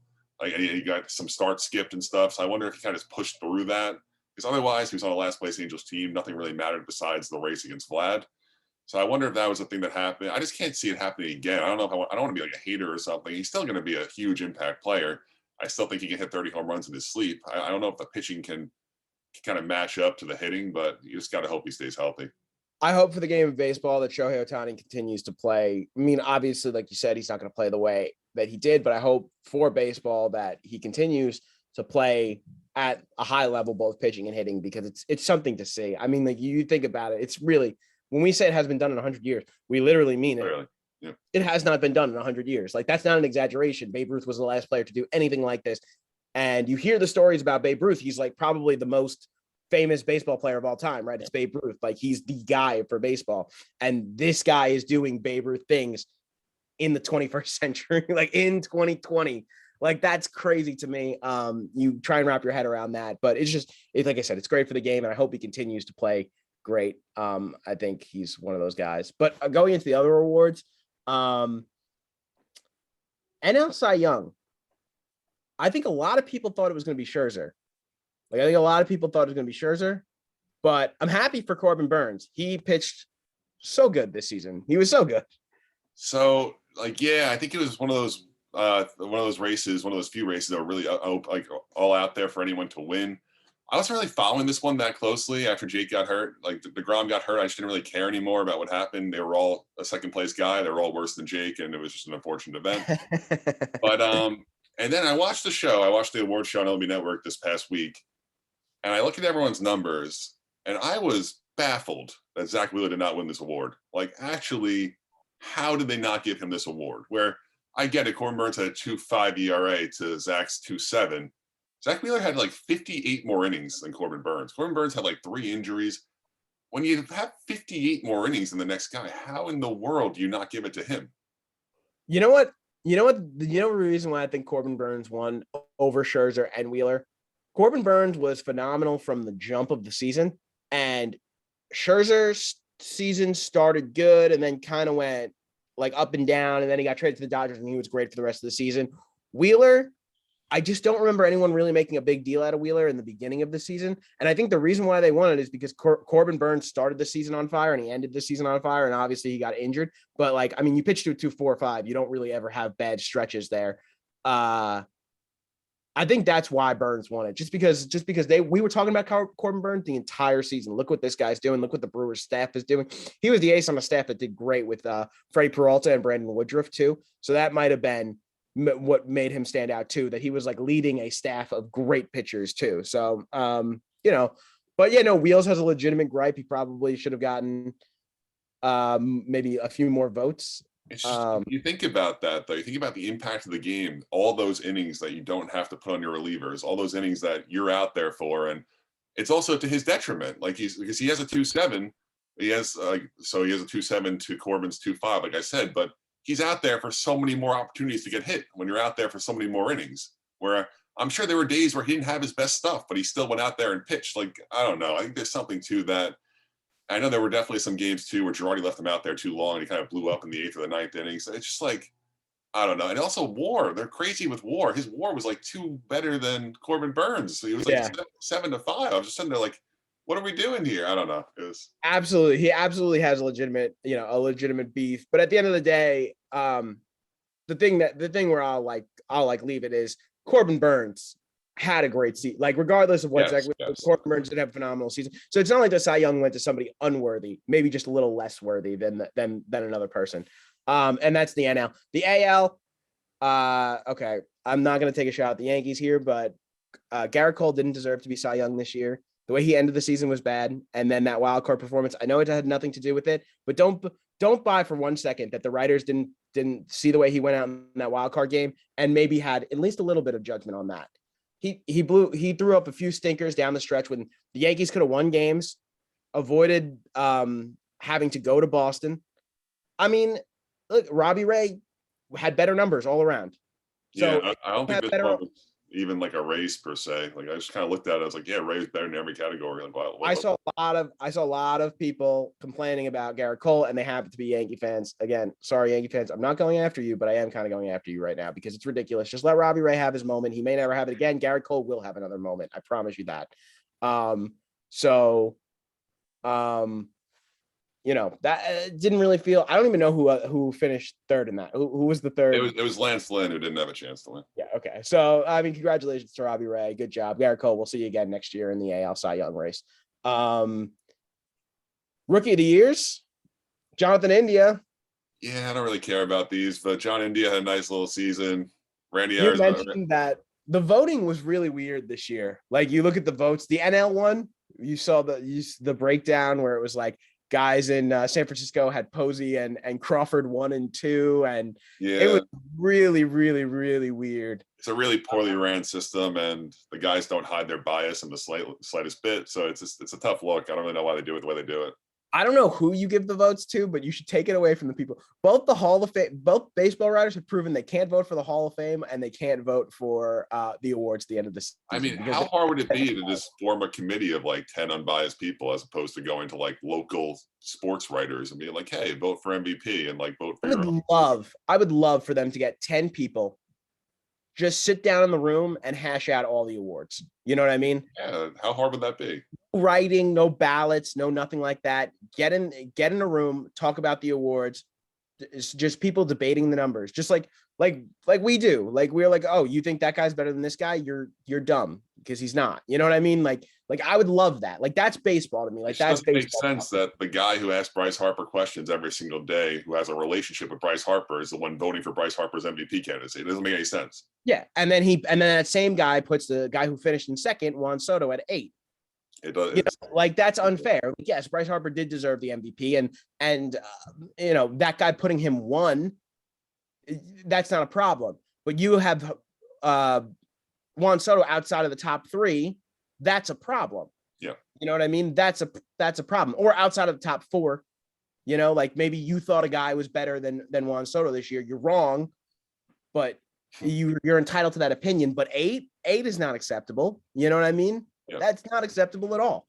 Speaker 1: He got some start skipped and stuff. So I wonder if he kind of just pushed through that, because otherwise he was on a last place Angels team. Nothing really mattered besides the race against Vlad. So I wonder if that was the thing that happened. I just can't see it happening again. I don't know if I don't want to be a hater or something. He's still going to be a huge impact player. I still think he can hit 30 home runs in his sleep. I don't know if the pitching can kind of match up to the hitting, but you just got to hope he stays healthy.
Speaker 2: I hope for the game of baseball that Shohei Ohtani continues to play. I mean, obviously, like you said, he's not going to play the way that he did, but I hope for baseball that he continues to play at a high level, both pitching and hitting, because it's something to see. I mean, like you think about it, it's really, when we say it has been done in 100 years, we literally mean it.
Speaker 1: Really? Yeah.
Speaker 2: It has not been done in 100 years. Like, that's not an exaggeration. Babe Ruth was the last player to do anything like this. And you hear the stories about Babe Ruth. He's like probably the most famous baseball player of all time, right? It's Babe Ruth. Like, he's the guy for baseball. And this guy is doing Babe Ruth things in the 21st century, like in 2020. Like, that's crazy to me. You try and wrap your head around that, but it's like I said, it's great for the game, and I hope he continues to play great. I think he's one of those guys. But going into the other awards, NL Cy Young, I think a lot of people thought it was going to be Scherzer. Like, I think a lot of people thought it was going to be Scherzer, but I'm happy for Corbin Burns. He pitched so good this season. He was so good.
Speaker 1: So, like, yeah, I think it was one of those races, one of those few races that were really like all out there for anyone to win. I wasn't really following this one that closely after Jake got hurt. Like, DeGrom got hurt, I just didn't really care anymore about what happened. They were all a second place guy. They were all worse than Jake, and it was just an unfortunate event. But and then I watched the show. I watched the award show on MLB Network this past week, and I look at everyone's numbers, and I was baffled that Zach Wheeler did not win this award. Like, actually, how did they not give him this award? Where I get it, Corbin Burns had a 2.5 ERA to Zach's 2.7. Zach Wheeler had like 58 more innings than Corbin Burns. Corbin Burns had like 3 injuries. When you have 58 more innings than the next guy, how in the world do you not give it to him?
Speaker 2: You know what? The reason why I think Corbin Burns won over Scherzer and Wheeler? Corbin Burns was phenomenal from the jump of the season, and Scherzer's season started good and then kind of went like up and down, and then he got traded to the Dodgers and he was great for the rest of the season. Wheeler, I just don't remember anyone really making a big deal out of Wheeler in the beginning of the season. And I think the reason why they won it is because Corbin Burns started the season on fire and he ended the season on fire. And obviously he got injured, but like, I mean, you pitch to a 2.45, you don't really ever have bad stretches there. I think that's why Burns won it, just because we were talking about Corbin Burns the entire season. Look what this guy's doing. Look what the Brewers staff is doing. He was the ace on the staff that did great with Freddie Peralta and Brandon Woodruff too. So that might've been what made him stand out too, that he was like leading a staff of great pitchers too. So, but yeah, no, Wheels has a legitimate gripe. He probably should have gotten maybe a few more votes.
Speaker 1: It's just, you think about that though. You think about the impact of the game, all those innings that you don't have to put on your relievers, all those innings that you're out there for, and it's also to his detriment. Like, because he has a 2.7, he has a 2.7 to Corbin's 2.5, like I said, but he's out there for so many more opportunities to get hit when you're out there for so many more innings. Where I'm sure there were days where he didn't have his best stuff, but he still went out there and pitched. Like, I don't know. I think there's something to that. I know there were definitely some games too where Girardi left him out there too long and he kind of blew up in the 8th or the 9th innings. It's just like, I don't know. And also WAR, they're crazy with WAR. His WAR was like 2 better than Corbin Burns. So he was like 7 to 5. I was just sitting there like, what are we doing here? I don't know. It was
Speaker 2: absolutely, he absolutely has a legitimate beef. But at the end of the day, the thing where I'll leave it is Corbin Burns had a great season. Like, regardless of what Corbin Burns did have a phenomenal season. So it's not like the Cy Young went to somebody unworthy, maybe just a little less worthy than another person. And that's the NL. The AL, okay, I'm not gonna take a shot at the Yankees here, but Garrett Cole didn't deserve to be Cy Young this year. The way he ended the season was bad, and then that wild card performance, I know it had nothing to do with it, but don't buy for 1 second that the writers didn't see the way he went out in that wild card game and maybe had at least a little bit of judgment on that. He threw up a few stinkers down the stretch when the Yankees could have won games, avoided having to go to Boston. I mean, look, Robbie Ray had better numbers all around. So
Speaker 1: yeah, I don't think this one was even like a race per se. Like, I just kind of looked at it. I was like, yeah, Ray's better in every category. Like, wow,
Speaker 2: I saw a lot of people complaining about Garrett Cole, and they happen to be Yankee fans. Again, sorry, Yankee fans. I'm not going after you, but I am kind of going after you right now because it's ridiculous. Just let Robbie Ray have his moment. He may never have it again. Garrett Cole will have another moment. I promise you that. That didn't really feel. I don't even know who finished third in that. Who was the third?
Speaker 1: It was Lance Lynn who didn't have a chance to win.
Speaker 2: Yeah. Okay. So I mean, congratulations to Robbie Ray. Good job, Garrett Cole. We'll see you again next year in the AL Cy Young race. Rookie of the years, Jonathan India.
Speaker 1: Yeah, I don't really care about these, but John India had a nice little season. Randy
Speaker 2: You
Speaker 1: Arizona.
Speaker 2: mentioned that the voting was really weird this year. Like you look at the votes, the NL one, you saw the breakdown where it was like guys in San Francisco had Posey and Crawford 1 and 2, and it
Speaker 1: Yeah,
Speaker 2: was really, really, really weird.
Speaker 1: it's a really poorly ran system, and the guys don't hide their bias in the slightest bit. So it's a tough look. I don't really know why they do it the way they do it.
Speaker 2: I don't know who you give the votes to, but you should take it away from the people. Both the Hall of Fame, both baseball writers have proven they can't vote for the Hall of Fame and they can't vote for the awards at the end of the season.
Speaker 1: I mean, how hard would it be to just form a committee of like 10 unbiased people as opposed to going to like local sports writers and being like, hey, vote for MVP and like vote for
Speaker 2: I would love for them to get 10 people, just sit down in the room and hash out all the awards. You know what I mean?
Speaker 1: Yeah, how hard would that be?
Speaker 2: Writing, no ballots, no nothing like that. Get in a room, talk about the awards. It's just people debating the numbers, just like we do. Like we're like, oh, you think that guy's better than this guy? You're dumb because he's not. You know what I mean? Like I would love that. Like that's baseball to me. Like
Speaker 1: It
Speaker 2: that's
Speaker 1: doesn't make
Speaker 2: baseball.
Speaker 1: sense that the guy who asks Bryce Harper questions every single day, who has a relationship with Bryce Harper, is the one voting for Bryce Harper's MVP candidacy. It doesn't make any sense.
Speaker 2: Yeah, and then that same guy puts the guy who finished in second, Juan Soto, at 8.
Speaker 1: It does.
Speaker 2: You know, like that's unfair. Yes, Bryce Harper did deserve the MVP, and you know that guy putting him 1, that's not a problem. But you have Juan Soto outside of the top 3, that's a problem.
Speaker 1: Yeah,
Speaker 2: you know what I mean. That's a problem. Or outside of the top 4, you know, like maybe you thought a guy was better than Juan Soto this year. You're wrong, but you're entitled to that opinion. But 8 is not acceptable. You know what I mean?
Speaker 1: yeah.
Speaker 2: That's not acceptable at all.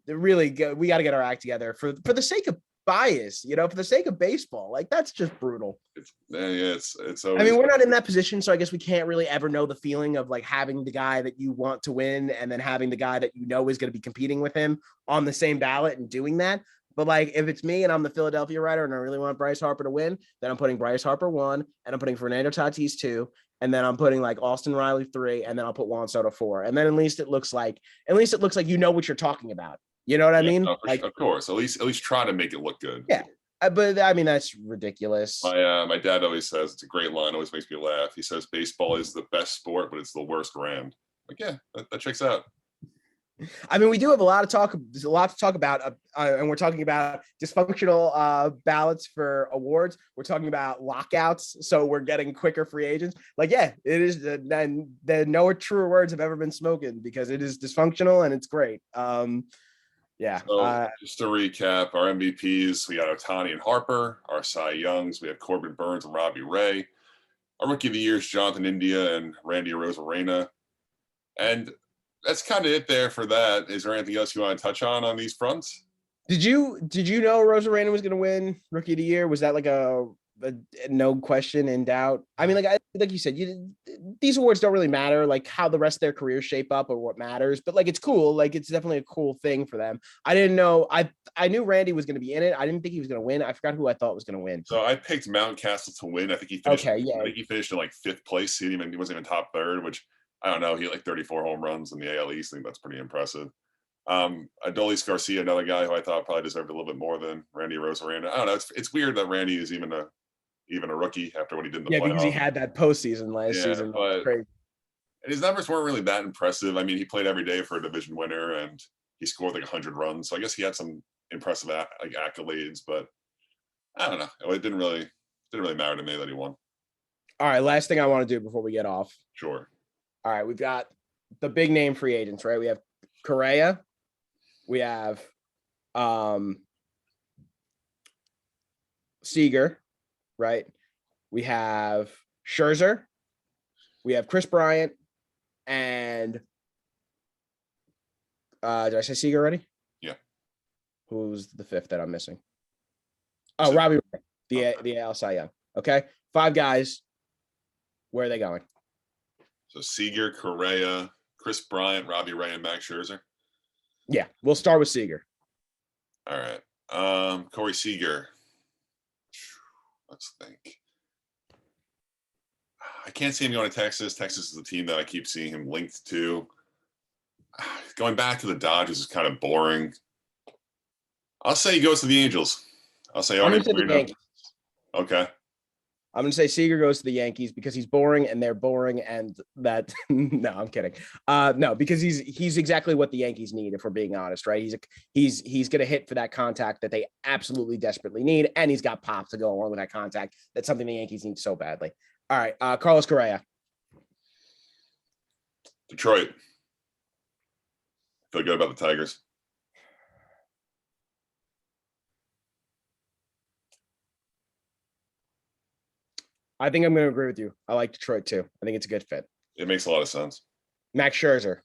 Speaker 2: We got to get our act together for the sake of bias, you know, for the sake of baseball. Like that's just brutal.
Speaker 1: It's
Speaker 2: I mean, we're not in that position, so I guess we can't really ever know the feeling of like having the guy that you want to win and then having the guy that you know is going to be competing with him on the same ballot and doing that. But like, if it's me and I'm the Philadelphia writer and I really want Bryce Harper to win, then I'm putting Bryce Harper 1, and I'm putting Fernando Tatis 2, and then I'm putting like Austin Riley 3, and then I'll put Juan Soto 4, and then at least it looks like you know what you're talking about. You know what I mean?
Speaker 1: No,
Speaker 2: like,
Speaker 1: of course, at least try to make it look good.
Speaker 2: Yeah, but I mean that's ridiculous.
Speaker 1: My dad always says, it's a great line, always makes me laugh. He says baseball is the best sport, but it's the worst ran. Like, yeah, that checks out.
Speaker 2: I mean, we do have a lot to talk about, and we're talking about dysfunctional ballots for awards. We're talking about lockouts, so we're getting quicker free agents. Like, yeah, it is. Then no truer words have ever been spoken because it is dysfunctional and it's great. Yeah.
Speaker 1: So just to recap, our MVPs, we got Ohtani and Harper. Our Cy Youngs, we have Corbin Burns and Robbie Ray. Our Rookie of the Year is Jonathan India and Randy Arozarena. And that's kind of it there for that. Is there anything else you want to touch on these fronts?
Speaker 2: Did you know Arozarena was going to win Rookie of the Year? Was that like a no question in doubt? I mean, like you said, these awards don't really matter, like how the rest of their careers shape up or what matters. But like, it's cool. Like, it's definitely a cool thing for them. I didn't know. I knew Randy was going to be in it. I didn't think he was going to win. I forgot who I thought was going to win.
Speaker 1: So I picked Mountcastle to win. I think he finished.
Speaker 2: Okay, yeah.
Speaker 1: I think he finished in like 5th place. He wasn't even top 3rd, which I don't know. He had like 34 home runs in the AL East. I think that's pretty impressive. Adolis Garcia, another guy who I thought probably deserved a little bit more than Randy Arozarena. I don't know. It's weird that Randy is even a rookie after what he did in the playoffs.
Speaker 2: Because he had that postseason last season.
Speaker 1: But
Speaker 2: crazy.
Speaker 1: And his numbers weren't really that impressive. I mean, he played every day for a division winner, and he scored like 100 runs. So I guess he had some impressive accolades, but I don't know. It didn't really matter to me that he won.
Speaker 2: All right, last thing I want to do before we get off.
Speaker 1: Sure.
Speaker 2: All right, we've got the big name free agents, right? We have Correa, we have Seager, right? We have Scherzer, we have Chris Bryant, and did I say Seager already?
Speaker 1: Yeah.
Speaker 2: Who's the 5th that I'm missing? Oh, Robbie Ray, the AL Cy Young. Okay, 5 guys. Where are they going?
Speaker 1: So Seager, Correa, Chris Bryant, Robbie Ray, and Max Scherzer.
Speaker 2: Yeah, we'll start with Seager.
Speaker 1: All right. Corey Seager. Let's think. I can't see him going to Texas. Texas is the team that I keep seeing him linked to. Going back to the Dodgers is kind of boring. I'll say he goes to the Angels. I'll say
Speaker 2: I'm
Speaker 1: Artie
Speaker 2: going to say the
Speaker 1: Moreno.
Speaker 2: Yankees.
Speaker 1: Okay.
Speaker 2: I'm going to say Seager goes to the Yankees because he's boring and they're boring. And that, no, I'm kidding. No, because he's exactly what the Yankees need, if we're being honest, right? He's going to hit for that contact that they absolutely desperately need. And he's got pop to go along with that contact. That's something the Yankees need so badly. All right. Carlos Correa.
Speaker 1: Detroit. Feel good about the Tigers.
Speaker 2: I think I'm going to agree with you. I like Detroit too. I think it's a good fit.
Speaker 1: It makes a lot of sense.
Speaker 2: Max Scherzer.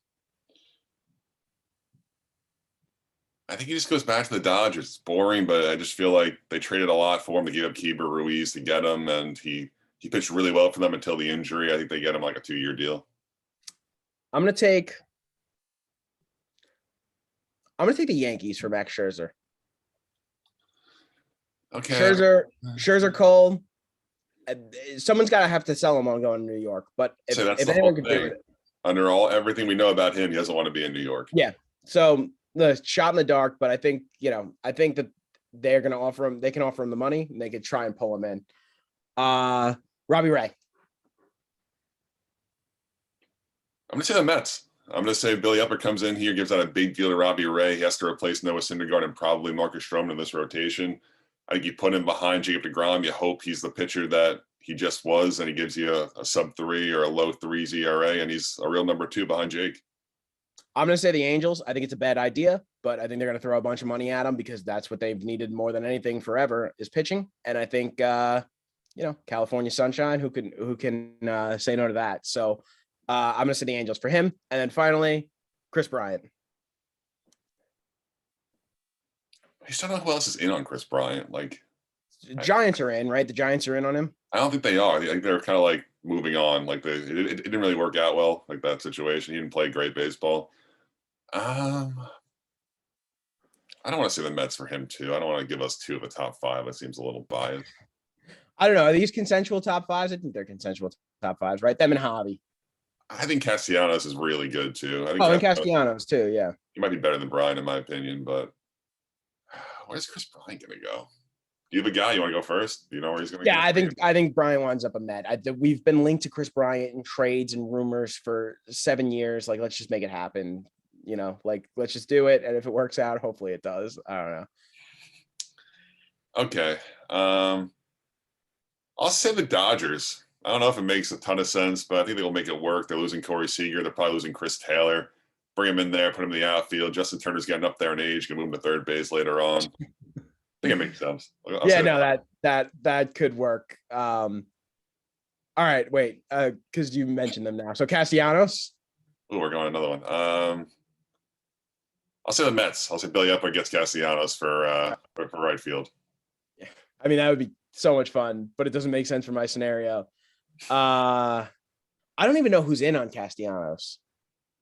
Speaker 1: I think he just goes back to the Dodgers. It's boring, but I just feel like they traded a lot for him. They gave up Keeper Ruiz to get him, and he pitched really well for them until the injury. I think they get him like a 2-year deal.
Speaker 2: I'm going to take the Yankees for Max Scherzer.
Speaker 1: Okay.
Speaker 2: Scherzer, Cole. Someone's got to have to sell him on going to New York. But if anyone could do it,
Speaker 1: under everything we know about him, he doesn't want to be in New York.
Speaker 2: Yeah. So the shot in the dark, but I think that they're going to offer him. They can offer him the money, and they could try and pull him in. Robbie Ray.
Speaker 1: I'm going to say the Mets. I'm going to say Billy Upper comes in here, gives out a big deal to Robbie Ray. He has to replace Noah Syndergaard and probably Marcus Stroman in this rotation. I think you put him behind Jacob deGrom. You hope he's the pitcher that he just was, and he gives you a sub-3 or a low 3s ERA, and he's a real number 2 behind Jake.
Speaker 2: I'm going to say the Angels. I think it's a bad idea, but I think they're going to throw a bunch of money at him because that's what they've needed more than anything forever is pitching. And I think, California sunshine, who can say no to that. So I'm going to say the Angels for him. And then finally, Chris Bryant.
Speaker 1: I just don't know who else is in on Chris Bryant. Like,
Speaker 2: Giants are in, right? The Giants are in on him.
Speaker 1: I don't think they are. They're kind of like moving on. Like it didn't really work out well, like that situation. He didn't play great baseball. I don't want to say the Mets for him too. I don't want to give us 2 of the top 5. That seems a little biased.
Speaker 2: I don't know. Are these consensual top 5s? I think they're consensual top 5s, right? Them and Javi.
Speaker 1: I think Castellanos is really good too. I think
Speaker 2: and Castellanos too. Yeah,
Speaker 1: he might be better than Bryant in my opinion. But where's Chris Bryant going to go? Do you have a guy you want to go first? Do you know where he's going to go?
Speaker 2: Yeah, I think Bryant winds up a Met. We've been linked to Chris Bryant in trades and rumors for 7 years. Like, let's just make it happen. Let's just do it. And if it works out, hopefully it does. I don't know.
Speaker 1: Okay. I'll say the Dodgers. I don't know if it makes a ton of sense, but I think they'll make it work. They're losing Corey Seager. They're probably losing Chris Taylor. Bring him in there, put him in the outfield. Justin Turner's getting up there in age. Can move him to third base later on. I think it makes sense.
Speaker 2: That could work. All right, wait, because you mentioned them now. So Castellanos.
Speaker 1: Oh, we're going another one. I'll say the Mets. I'll say Billy Epler gets Castellanos for right field.
Speaker 2: Yeah, I mean that would be so much fun, but it doesn't make sense for my scenario. I don't even know who's in on Castellanos.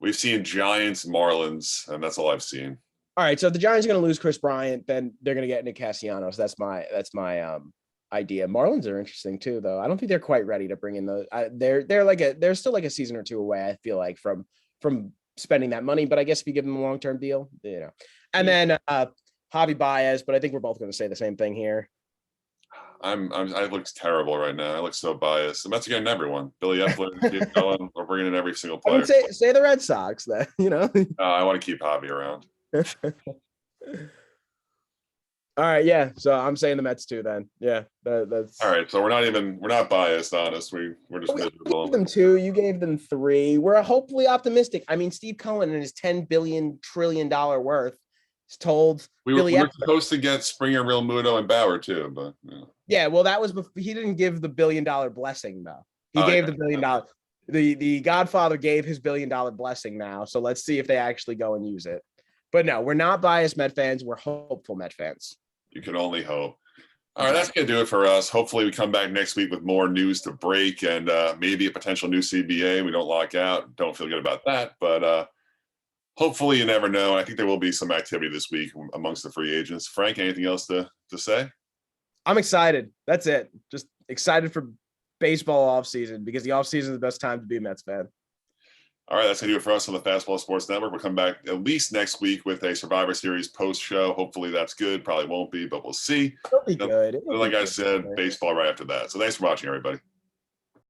Speaker 1: We've seen Giants, Marlins, and that's all I've seen.
Speaker 2: All right, so if the Giants are going to lose Chris Bryant, then they're going to get into Castellanos. That's my idea. Marlins are interesting too, though. I don't think they're quite ready to bring in those. They're still like a season or 2 away. I feel like from spending that money, but I guess if you give them a long-term deal, And then Javi Baez, but I think we're both going to say the same thing here.
Speaker 1: I look terrible right now. I look so biased. The Mets are getting everyone. Billy Epler, keep going. We're bringing in every single player.
Speaker 2: I would say the Red Sox, then.
Speaker 1: I want to keep Javi around.
Speaker 2: All right, yeah. So I'm saying the Mets too. Then, yeah, that's
Speaker 1: all right. So we're not biased, honest. We're just miserable.
Speaker 2: You gave them 2. You gave them 3. We're hopefully optimistic. I mean, Steve Cohen and his $10 trillion worth is told
Speaker 1: we were supposed to get Springer, Real Muto, and Bauer too, but
Speaker 2: yeah. Well, that was before. He didn't give the $1 billion blessing though. He gave the $1 billion. The Godfather gave his $1 billion blessing now. So let's see if they actually go and use it. But no, we're not biased Met fans. We're hopeful Met fans.
Speaker 1: You can only hope. All right, that's going to do it for us. Hopefully we come back next week with more news to break and maybe a potential new CBA. We don't lock out. Don't feel good about that. But hopefully you never know. I think there will be some activity this week amongst the free agents. Frank, anything else to say?
Speaker 2: I'm excited. That's it. Just excited for baseball offseason because the offseason is the best time to be a Mets fan.
Speaker 1: All right, that's going to do it for us on the Fastball Sports Network. We'll come back at least next week with a Survivor Series post show. Hopefully that's good. Probably won't be, but we'll see.
Speaker 2: It'll be good. It'll
Speaker 1: Like
Speaker 2: be
Speaker 1: I
Speaker 2: good.
Speaker 1: said, baseball right after that. So thanks for watching, everybody.